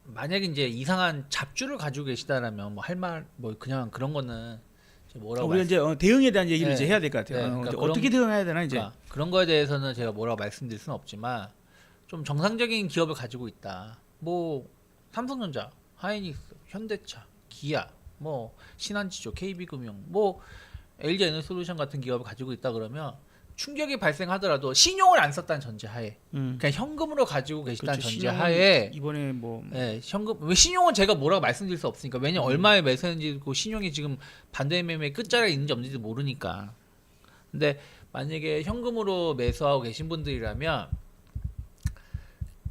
만약에 이제 이상한 잡주를 가지고 계시다라면 뭐 할 말 뭐 그냥 그런 거는 뭐라고 우리가 이제 대응에 대한 얘기를 네. 이제 해야 될 것 같아요. 네, 그러니까 어떻게 대응해야 되나 이제. 그러니까 그런 거에 대해서는 제가 뭐라고 말씀드릴 수는 없지만 좀 정상적인 기업을 가지고 있다. 뭐 삼성전자, 하이닉스, 현대차, 기아, 뭐 신한지주, KB금융, 뭐 LG에너솔루션 같은 기업을 가지고 있다 그러면 충격이 발생하더라도 신용을 안 썼다는 전제하에 그냥 현금으로 가지고 계시다는 그렇죠. 전제하에 이번에 뭐 네, 현금 왜 신용은 제가 뭐라고 말씀드릴 수 없으니까 왜냐면 얼마에 매수했는지고 신용이 지금 반대 매매 끝자리에 있는지 없는지 모르니까. 근데 만약에 현금으로 매수하고 계신 분들이라면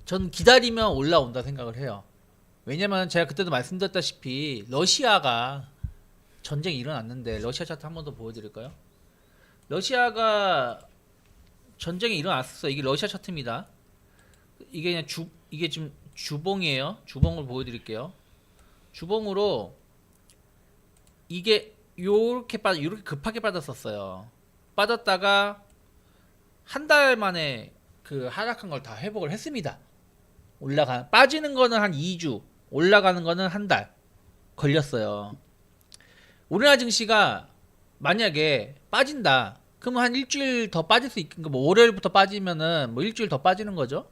전 기다리면 올라온다 생각을 해요. 왜냐면 제가 그때도 말씀드렸다시피 러시아가 전쟁이 일어났는데 러시아 차트 한 번 더 보여드릴까요? 러시아가 전쟁이 일어났어. 이게 러시아 차트입니다. 이게 그냥 이게 지금 주봉이에요. 주봉을 보여드릴게요. 주봉으로 이게 요렇게 급하게 빠졌었어요. 빠졌다가 한 달 만에 그 하락한 걸 다 회복을 했습니다. 빠지는 거는 한 2주, 올라가는 거는 한 달 걸렸어요. 우리나라 증시가 만약에 빠진다. 그러면 한 일주일 더 빠질 수 있는 뭐 월요일부터 빠지면은 뭐 일주일 더 빠지는 거죠.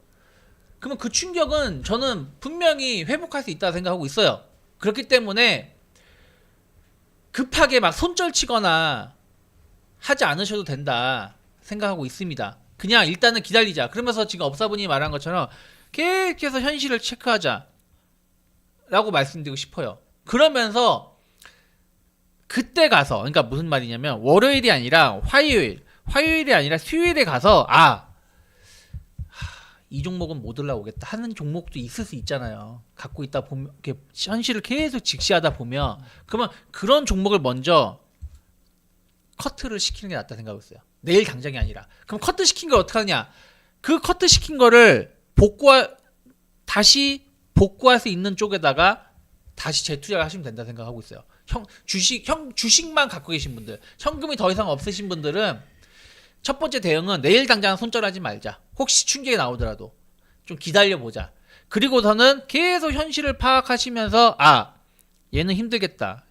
그러면 그 충격은 저는 분명히 회복할 수 있다고 생각하고 있어요. 그렇기 때문에 급하게 막 손절치거나 하지 않으셔도 된다 생각하고 있습니다. 그냥 일단은 기다리자. 그러면서 지금 업사분이 말한 것처럼 계속해서 현실을 체크하자 라고 말씀드리고 싶어요. 그러면서 그때 가서 그러니까 무슨 말이냐면 월요일이 아니라 화요일이 아니라 수요일에 가서 이 종목은 못 올라오겠다 하는 종목도 있을 수 있잖아요. 갖고 있다 보면 이렇게 현실을 계속 직시하다 보면 그러면 그런 종목을 먼저 커트를 시키는 게 낫다 생각하고 있어요. 내일 당장이 아니라. 그럼 커트 시킨 걸 어떻게 하냐? 그 커트 시킨 거를 다시 복구할 수 있는 쪽에다가 다시 재투자를 하시면 된다 생각하고 있어요. 주식만 갖고 계신 분들, 현금이 더 이상 없으신 분들은 첫 번째 대응은 내일 당장 손절하지 말자. 혹시 충격이 나오더라도 좀 기다려보자. 그리고서는 계속 현실을 파악하시면서 얘는 힘들겠다.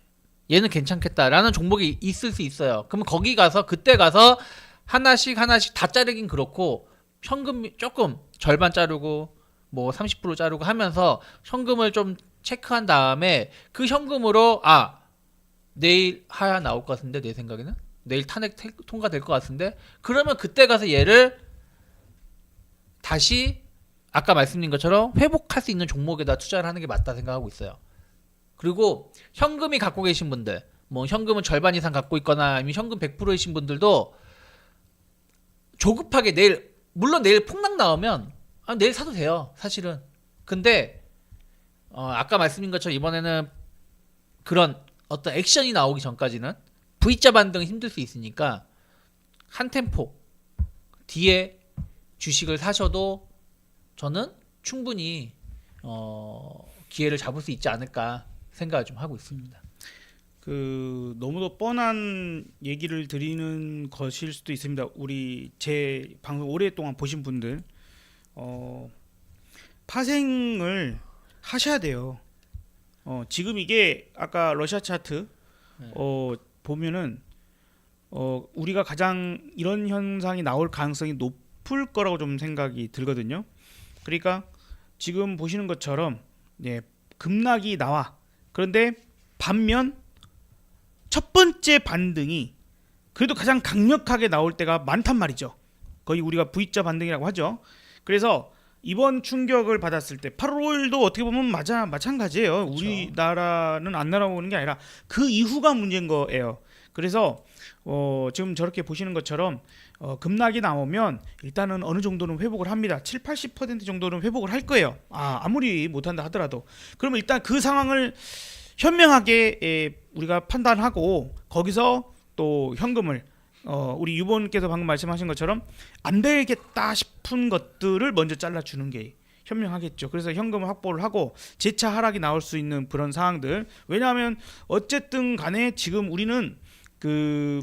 얘는 괜찮겠다라는 종목이 있을 수 있어요. 그러면 거기 가서 그때 가서 하나씩 다 자르긴 그렇고 현금 조금 절반 자르고 뭐 30% 자르고 하면서 현금을 좀 체크한 다음에 그 현금으로 내일 하야 나올 것 같은데 내 생각에는 내일 탄핵 통과될 것 같은데 그러면 그때 가서 얘를 다시 아까 말씀드린 것처럼 회복할 수 있는 종목에다 투자를 하는 게 맞다 생각하고 있어요. 그리고 현금이 갖고 계신 분들 뭐 현금은 절반 이상 갖고 있거나 아니면 현금 100%이신 분들도 조급하게 물론 내일 폭락 나오면 내일 사도 돼요 사실은. 근데 아까 말씀드린 것처럼 이번에는 그런 어떤 액션이 나오기 전까지는 V자 반등은 힘들 수 있으니까 한 템포 뒤에 주식을 사셔도 저는 충분히 기회를 잡을 수 있지 않을까 생각을 좀 하고 있습니다. 너무도 뻔한 얘기를 드리는 것일 수도 있습니다. 제 방송 오랫동안 보신 분들 파생을 하셔야 돼요. 지금 이게 아까 러시아 차트 보면은 우리가 가장 이런 현상이 나올 가능성이 높을 거라고 좀 생각이 들거든요. 그러니까 지금 보시는 것처럼 급락이 나와. 그런데 반면 첫 번째 반등이 그래도 가장 강력하게 나올 때가 많단 말이죠. 거의 우리가 V자 반등이라고 하죠. 그래서 이번 충격을 받았을 때 8월 5일도 어떻게 보면 마찬가지예요. 그렇죠. 우리나라는 안 날아오는 게 아니라 그 이후가 문제인 거예요. 그래서 지금 저렇게 보시는 것처럼 급락이 나오면 일단은 어느 정도는 회복을 합니다. 7, 80% 정도는 회복을 할 거예요. 아무리 못한다 하더라도. 그러면 일단 그 상황을 현명하게 우리가 판단하고 거기서 또 현금을 우리 유본께서 방금 말씀하신 것처럼 안 되겠다 싶은 것들을 먼저 잘라주는 게 현명하겠죠. 그래서 현금을 확보를 하고 재차 하락이 나올 수 있는 그런 상황들. 왜냐하면 어쨌든 간에 지금 우리는 그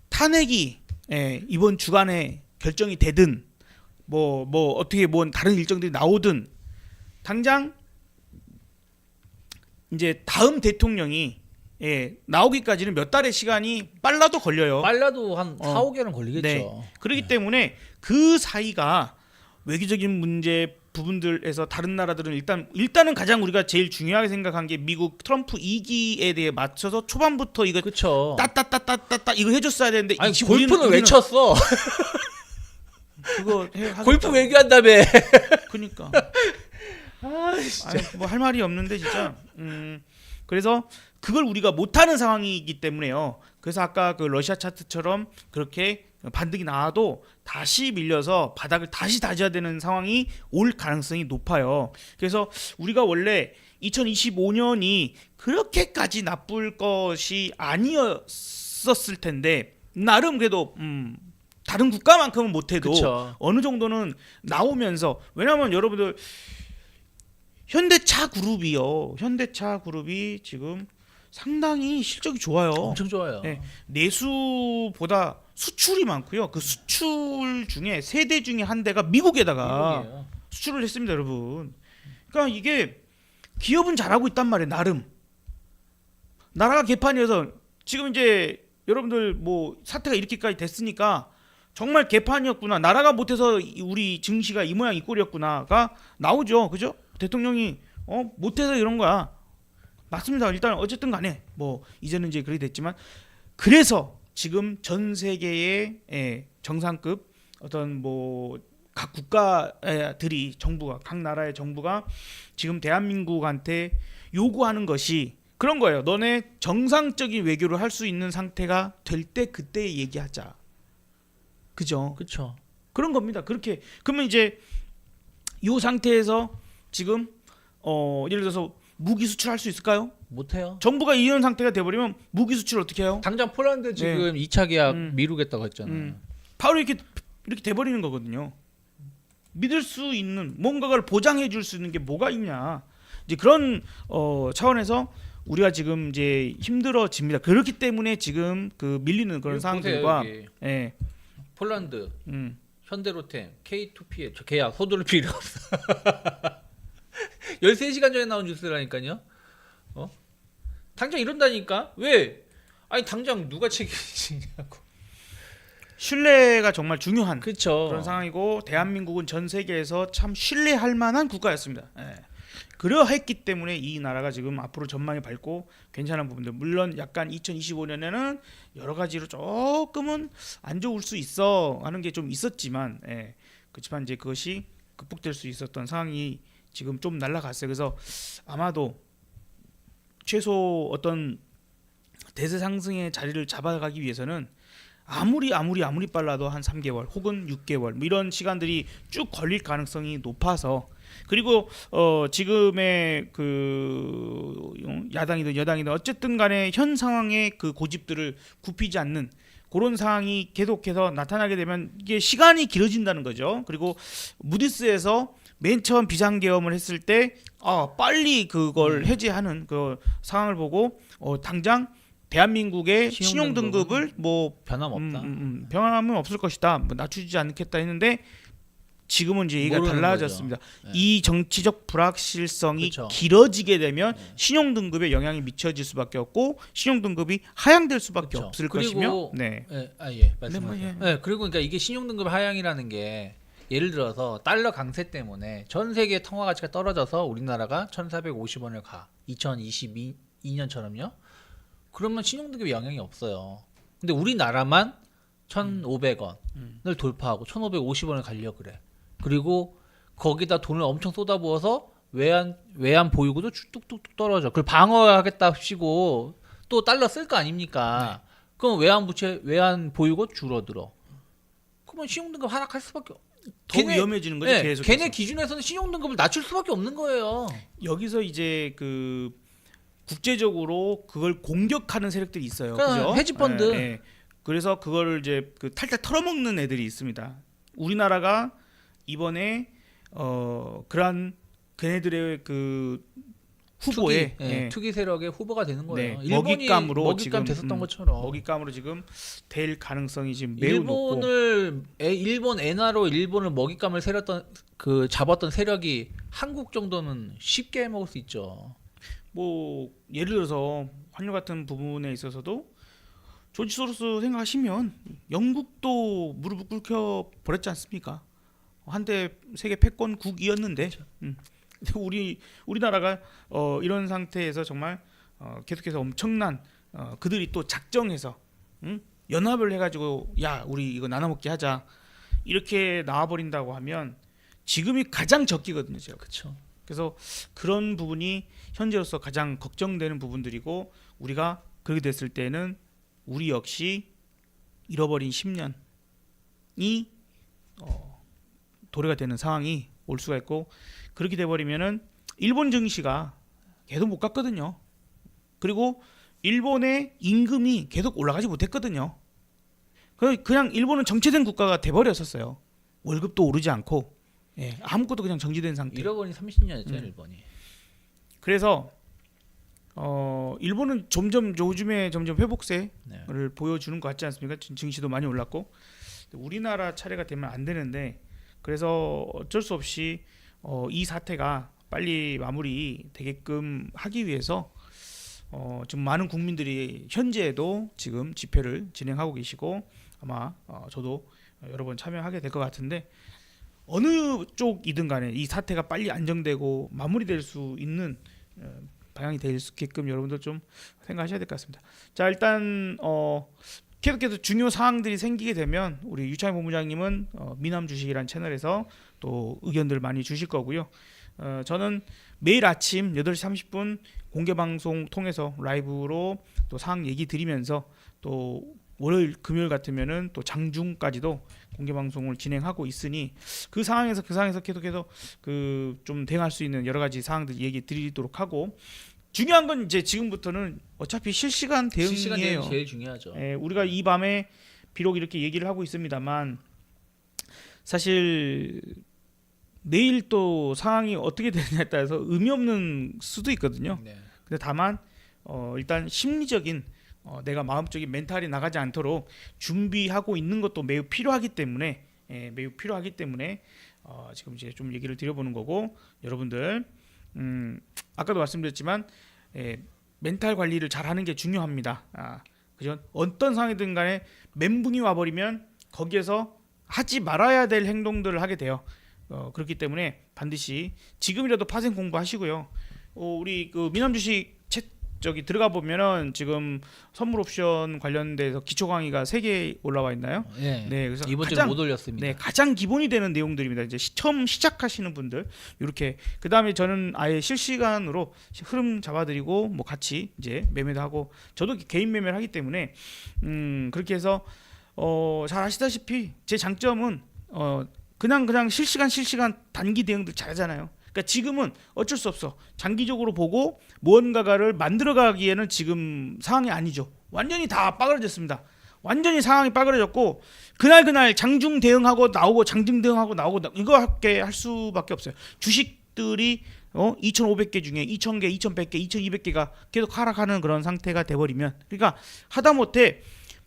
탄핵이 이번 주간에 결정이 되든 뭐 어떻게 다른 일정들이 나오든 당장 이제 다음 대통령이 나오기까지는 몇 달의 시간이 빨라도 걸려요. 빨라도 한 4, 5개월은 걸리겠죠. 네. 그렇기 때문에 그 사이가 외교적인 문제 부분들에서 다른 나라들은 일단은 가장 우리가 제일 중요하게 생각한 게 미국 트럼프 2기에 대해 맞춰서 초반부터 이거 그쵸. 따따따따따 이거 해줬어야 되는데 골프는 외쳤어. 그거 골프 외교한다며. 그러니까 뭐 할 말이 없는데 진짜. 그래서 그걸 우리가 못하는 상황이기 때문에요. 그래서 아까 그 러시아 차트처럼 그렇게 반등이 나와도 다시 밀려서 바닥을 다시 다져야 되는 상황이 올 가능성이 높아요. 그래서 우리가 원래 2025년이 그렇게까지 나쁠 것이 아니었을 텐데 나름 그래도 다른 국가만큼은 못해도 그쵸. 어느 정도는 나오면서 왜냐하면 여러분들 현대차 그룹이 지금 상당히 실적이 좋아요. 엄청 좋아요. 네, 내수보다 수출이 많고요. 그 수출 중에 세 대 중에 한 대가 미국에다가 미국이에요. 수출을 했습니다, 여러분. 그러니까 이게 기업은 잘하고 있단 말이에요, 나름. 나라가 개판이어서 지금 이제 여러분들 뭐 사태가 이렇게까지 됐으니까 정말 개판이었구나. 나라가 못해서 우리 증시가 이 모양 이 꼴이었구나가 나오죠, 그죠? 대통령이 못해서 이런 거야. 맞습니다. 일단 어쨌든 간에 뭐 이제는 이제 그렇게 됐지만 그래서 지금 전 세계의 정상급 어떤 뭐 각 국가들이 정부가 각 나라의 정부가 지금 대한민국한테 요구하는 것이 그런 거예요. 너네 정상적인 외교를 할 수 있는 상태가 될 때 그때 얘기하자. 그죠? 그렇죠. 그런 겁니다. 그렇게 그러면 이제 이 상태에서 지금 예를 들어서 무기 수출할 수 있을까요? 못해요. 정부가 이런 상태가 돼버리면 무기 수출 어떻게 해요? 당장 폴란드 지금 2차 계약 음. 미루겠다고 했잖아요. 바로 이렇게 돼버리는 거거든요. 믿을 수 있는 뭔가를 보장해 줄 수 있는 게 뭐가 있냐. 이제 그런 차원에서 우리가 지금 이제 힘들어집니다. 그렇기 때문에 지금 그 밀리는 그런 이거 상황들과 보세요, 여기. 예. 폴란드, 음. 현대로템, K2P의 저 계약 서두를 필요 없어. 13시간 전에 나온 뉴스라니까요. 당장 이런다니까? 왜? 아니 당장 누가 책임지냐고. 신뢰가 정말 중요한 그렇죠. 그런 상황이고 대한민국은 전 세계에서 참 신뢰할 만한 국가였습니다. 예. 그러했기 때문에 이 나라가 지금 앞으로 전망이 밝고 괜찮은 부분들 물론 약간 2025년에는 여러 가지로 조금은 안 좋을 수 있어 하는 게 좀 있었지만 그렇지만 이제 그것이 극복될 수 있었던 상황이 지금 좀 날아갔어요. 그래서 아마도 최소 어떤 대세 상승의 자리를 잡아가기 위해서는 아무리 빨라도 한 3개월 혹은 6개월 뭐 이런 시간들이 쭉 걸릴 가능성이 높아서 그리고 지금의 그 야당이든 여당이든 어쨌든 간에 현 상황의 그 고집들을 굽히지 않는 그런 상황이 계속해서 나타나게 되면 이게 시간이 길어진다는 거죠. 그리고 무디스에서 맨 처음 비상계엄을 했을 때 빨리 그걸 해제하는 그 상황을 보고 당장 대한민국의 신용등급을 뭐 변함없다. 변함은 없을 것이다. 뭐 낮추지 않겠다 했는데 지금은 이제 얘기가 달라졌습니다. 네. 이 정치적 불확실성이 그쵸. 길어지게 되면 신용등급에 영향이 미쳐질 수밖에 없고 신용등급이 하향될 수밖에 그쵸. 없을 그리고 것이며 네. 말씀하세요. 네, 그리고 그러니까 이게 신용등급 하향이라는 게 예를 들어서 달러 강세 때문에 전 세계 통화 가치가 떨어져서 우리나라가 1,450원을 가. 2022년처럼요. 그러면 신용등급에 영향이 없어요. 근데 우리나라만 1,500원을 돌파하고 1,550원을 가려고 그래. 그리고 거기다 돈을 엄청 쏟아부어서 외환 보유고도 뚝뚝뚝 떨어져. 그걸 방어하겠다 하시고 또 달러 쓸 거 아닙니까? 그럼 외환 보유고 줄어들어. 그러면 신용등급 하락할 수밖에 더 위험해지는 거죠. 계속. 걔네 기준에서는 신용등급을 낮출 수밖에 없는 거예요. 여기서 이제 그 국제적으로 그걸 공격하는 세력들이 있어요. 그러니까 그죠? 헤지펀드. 그래서 그거를 이제 그 탈탈 털어먹는 애들이 있습니다. 우리나라가 이번에 그러한 걔네들의 그 후보에 투기 세력의 후보가 되는 거예요. 네, 일본이 먹잇감으로 먹잇감 지금 됐었던 것처럼. 먹잇감으로 지금 될 가능성이 지금 매우 높고 일본 엔화로 일본을 먹잇감을 잡았던 세력이 한국 정도는 쉽게 먹을 수 있죠. 뭐 예를 들어서 환율 같은 부분에 있어서도 조지 소로스 생각하시면 영국도 무릎을 꿇혀 버렸지 않습니까? 한때 세계 패권국이었는데 우리나라가 이런 상태에서 정말 계속해서 엄청난 그들이 또 작정해서 연합을 해가지고 야 우리 이거 나눠 먹게 하자 이렇게 나와버린다고 하면 지금이 가장 적기거든요. 제가. 그렇죠. 그래서 그런 부분이 현재로서 가장 걱정되는 부분들이고 우리가 그렇게 됐을 때는 우리 역시 잃어버린 10년이 도래가 되는 상황이 올 수가 있고 그렇게 돼버리면은 일본 증시가 계속 못 갔거든요. 그리고 일본의 임금이 계속 올라가지 못했거든요. 그냥 일본은 정체된 국가가 돼버렸었어요. 월급도 오르지 않고 아무것도 그냥 정지된 상태. 잃어버린 30년이죠 일본이. 그래서 일본은 요즘에 점점 회복세를 보여주는 것 같지 않습니까? 증시도 많이 올랐고 우리나라 차례가 되면 안 되는데 그래서 어쩔 수 없이 이 사태가 빨리 마무리 되게끔 하기 위해서 지금 많은 국민들이 현재에도 지금 집회를 진행하고 계시고 아마 저도 여러 번 참여하게 될 것 같은데 어느 쪽이든 간에 이 사태가 빨리 안정되고 마무리될 수 있는 방향이 될 수 있게끔 여러분들 좀 생각하셔야 될 것 같습니다. 자 일단 계속해서 중요 사항들이 생기게 되면 우리 유창희 본부장님은 미남 주식이라는 채널에서 또 의견들 많이 주실 거고요. 저는 매일 아침 8시 30분 공개 방송 통해서 라이브로 또 사항 얘기 드리면서 또 월요일 금요일 같으면은 또 장중까지도 공개 방송을 진행하고 있으니 그 상황에서 계속해서 그 좀 대응할 수 있는 여러 가지 사항들 얘기 드리도록 하고, 중요한 건 이제 지금부터는 어차피 실시간 대응이에요. 실시간 대응이 제일 중요하죠. 우리가 이 밤에 비록 이렇게 얘기를 하고 있습니다만 사실 내일 또 상황이 어떻게 되느냐에 따라서 의미 없는 수도 있거든요. 네. 근데 다만 일단 심리적인 내가 마음적인 멘탈이 나가지 않도록 준비하고 있는 것도 매우 필요하기 때문에 지금 이제 좀 얘기를 드려보는 거고, 여러분들 아까도 말씀드렸지만 멘탈 관리를 잘하는 게 중요합니다. 그죠? 어떤 상황이든 간에 멘붕이 와버리면 거기에서 하지 말아야 될 행동들을 하게 돼요. 그렇기 때문에 반드시 지금이라도 파생 공부하시고요. 우리 그 미남주식 저기 들어가 보면은 지금 선물 옵션 관련돼서 기초 강의가 3개 올라와 있나요? 네. 네, 그래서 이번 주에 못 올렸습니다. 네, 가장 기본이 되는 내용들입니다. 이제 처음 시작하시는 분들 이렇게, 그 다음에 저는 아예 실시간으로 흐름 잡아드리고 뭐 같이 이제 매매도 하고, 저도 개인 매매를 하기 때문에 그렇게 해서 잘 아시다시피 제 장점은 그냥 실시간 단기 대응들 잘하잖아요. 그러니까 지금은 어쩔 수 없어. 장기적으로 보고 무언가를 만들어가기에는 지금 상황이 아니죠. 완전히 다 빠그러졌습니다. 완전히 상황이 빠그러졌고 그날 장중 대응하고 나오고 장중 대응하고 나오고 이거밖에 할 수밖에 없어요. 주식들이 2,500개 중에 2,000개, 2,100개, 2,200개가 계속 하락하는 그런 상태가 돼버리면, 그러니까 하다못해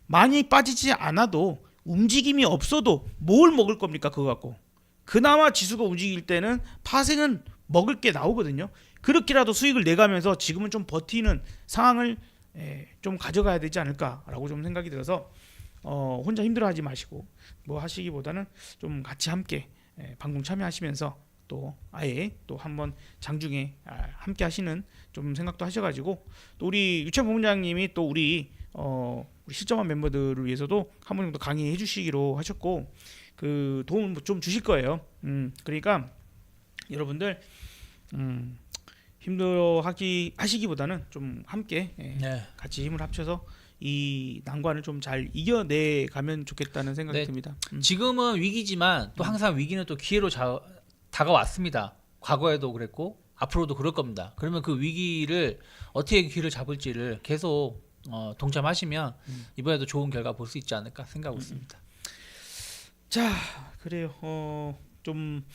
많이 빠지지 않아도 움직임이 없어도 뭘 먹을 겁니까? 그거 갖고. 그나마 지수가 움직일 때는 파생은 먹을 게 나오거든요. 그렇게라도 수익을 내가면서 지금은 좀 버티는 상황을 좀 가져가야 되지 않을까라고 좀 생각이 들어서 혼자 힘들어하지 마시고 뭐 하시기보다는 좀 같이 함께 방송 참여하시면서 또 아예 또 한번 장중에 함께 하시는 좀 생각도 하셔가지고, 또 우리 유채 본부장님이 또 우리 실점한 멤버들을 위해서도 한 번 정도 강의해 주시기로 하셨고 그 도움을 좀 주실 거예요. 그러니까 여러분들 하시기보다는 좀 함께 같이 힘을 합쳐서 이 난관을 좀 잘 이겨내 가면 좋겠다는 생각이 듭니다. 지금은 위기지만 또 항상 위기는 또 기회로 다가왔습니다. 과거에도 그랬고 앞으로도 그럴 겁니다. 그러면 그 위기를 어떻게 기회를 잡을지를 계속 동참하시면 이번에도 좋은 결과 볼 수 있지 않을까 생각하고 있습니다. 자, 그래요. 좀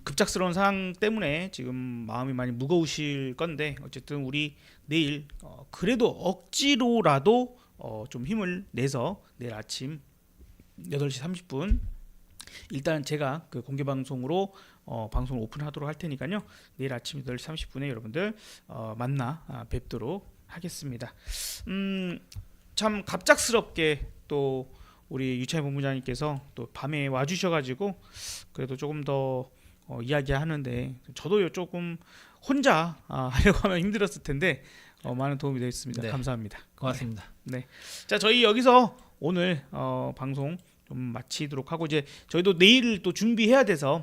급작스러운 상황 때문에 지금 마음이 많이 무거우실 건데 어쨌든 우리 내일 그래도 억지로라도 좀 힘을 내서 내일 아침 8시 30분 일단 제가 그 공개 방송으로 방송을 오픈하도록 할 테니까요. 내일 아침 8시 30분에 여러분들 만나 뵙도록 하겠습니다. 참 갑작스럽게 또 우리 유차희 본부장님께서 또 밤에 와주셔가지고 그래도 조금 더 이야기하는데 저도 조금 혼자 하려고 하면 힘들었을 텐데 많은 도움이 되었습니다. 네. 감사합니다. 고맙습니다. 네. 자, 저희 여기서 오늘 방송 좀 마치도록 하고 이제 저희도 내일 또 준비해야 돼서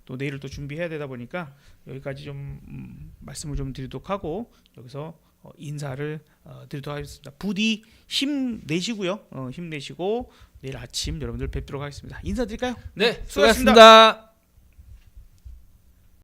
또 내일을 또 준비해야 되다 보니까 여기까지 좀 말씀을 좀 드리도록 하고 여기서 인사를 드리도록 하겠습니다. 부디 힘내시고요. 힘내시고 내일 아침 여러분들 뵙도록 하겠습니다. 인사드릴까요? 네, 수고하셨습니다.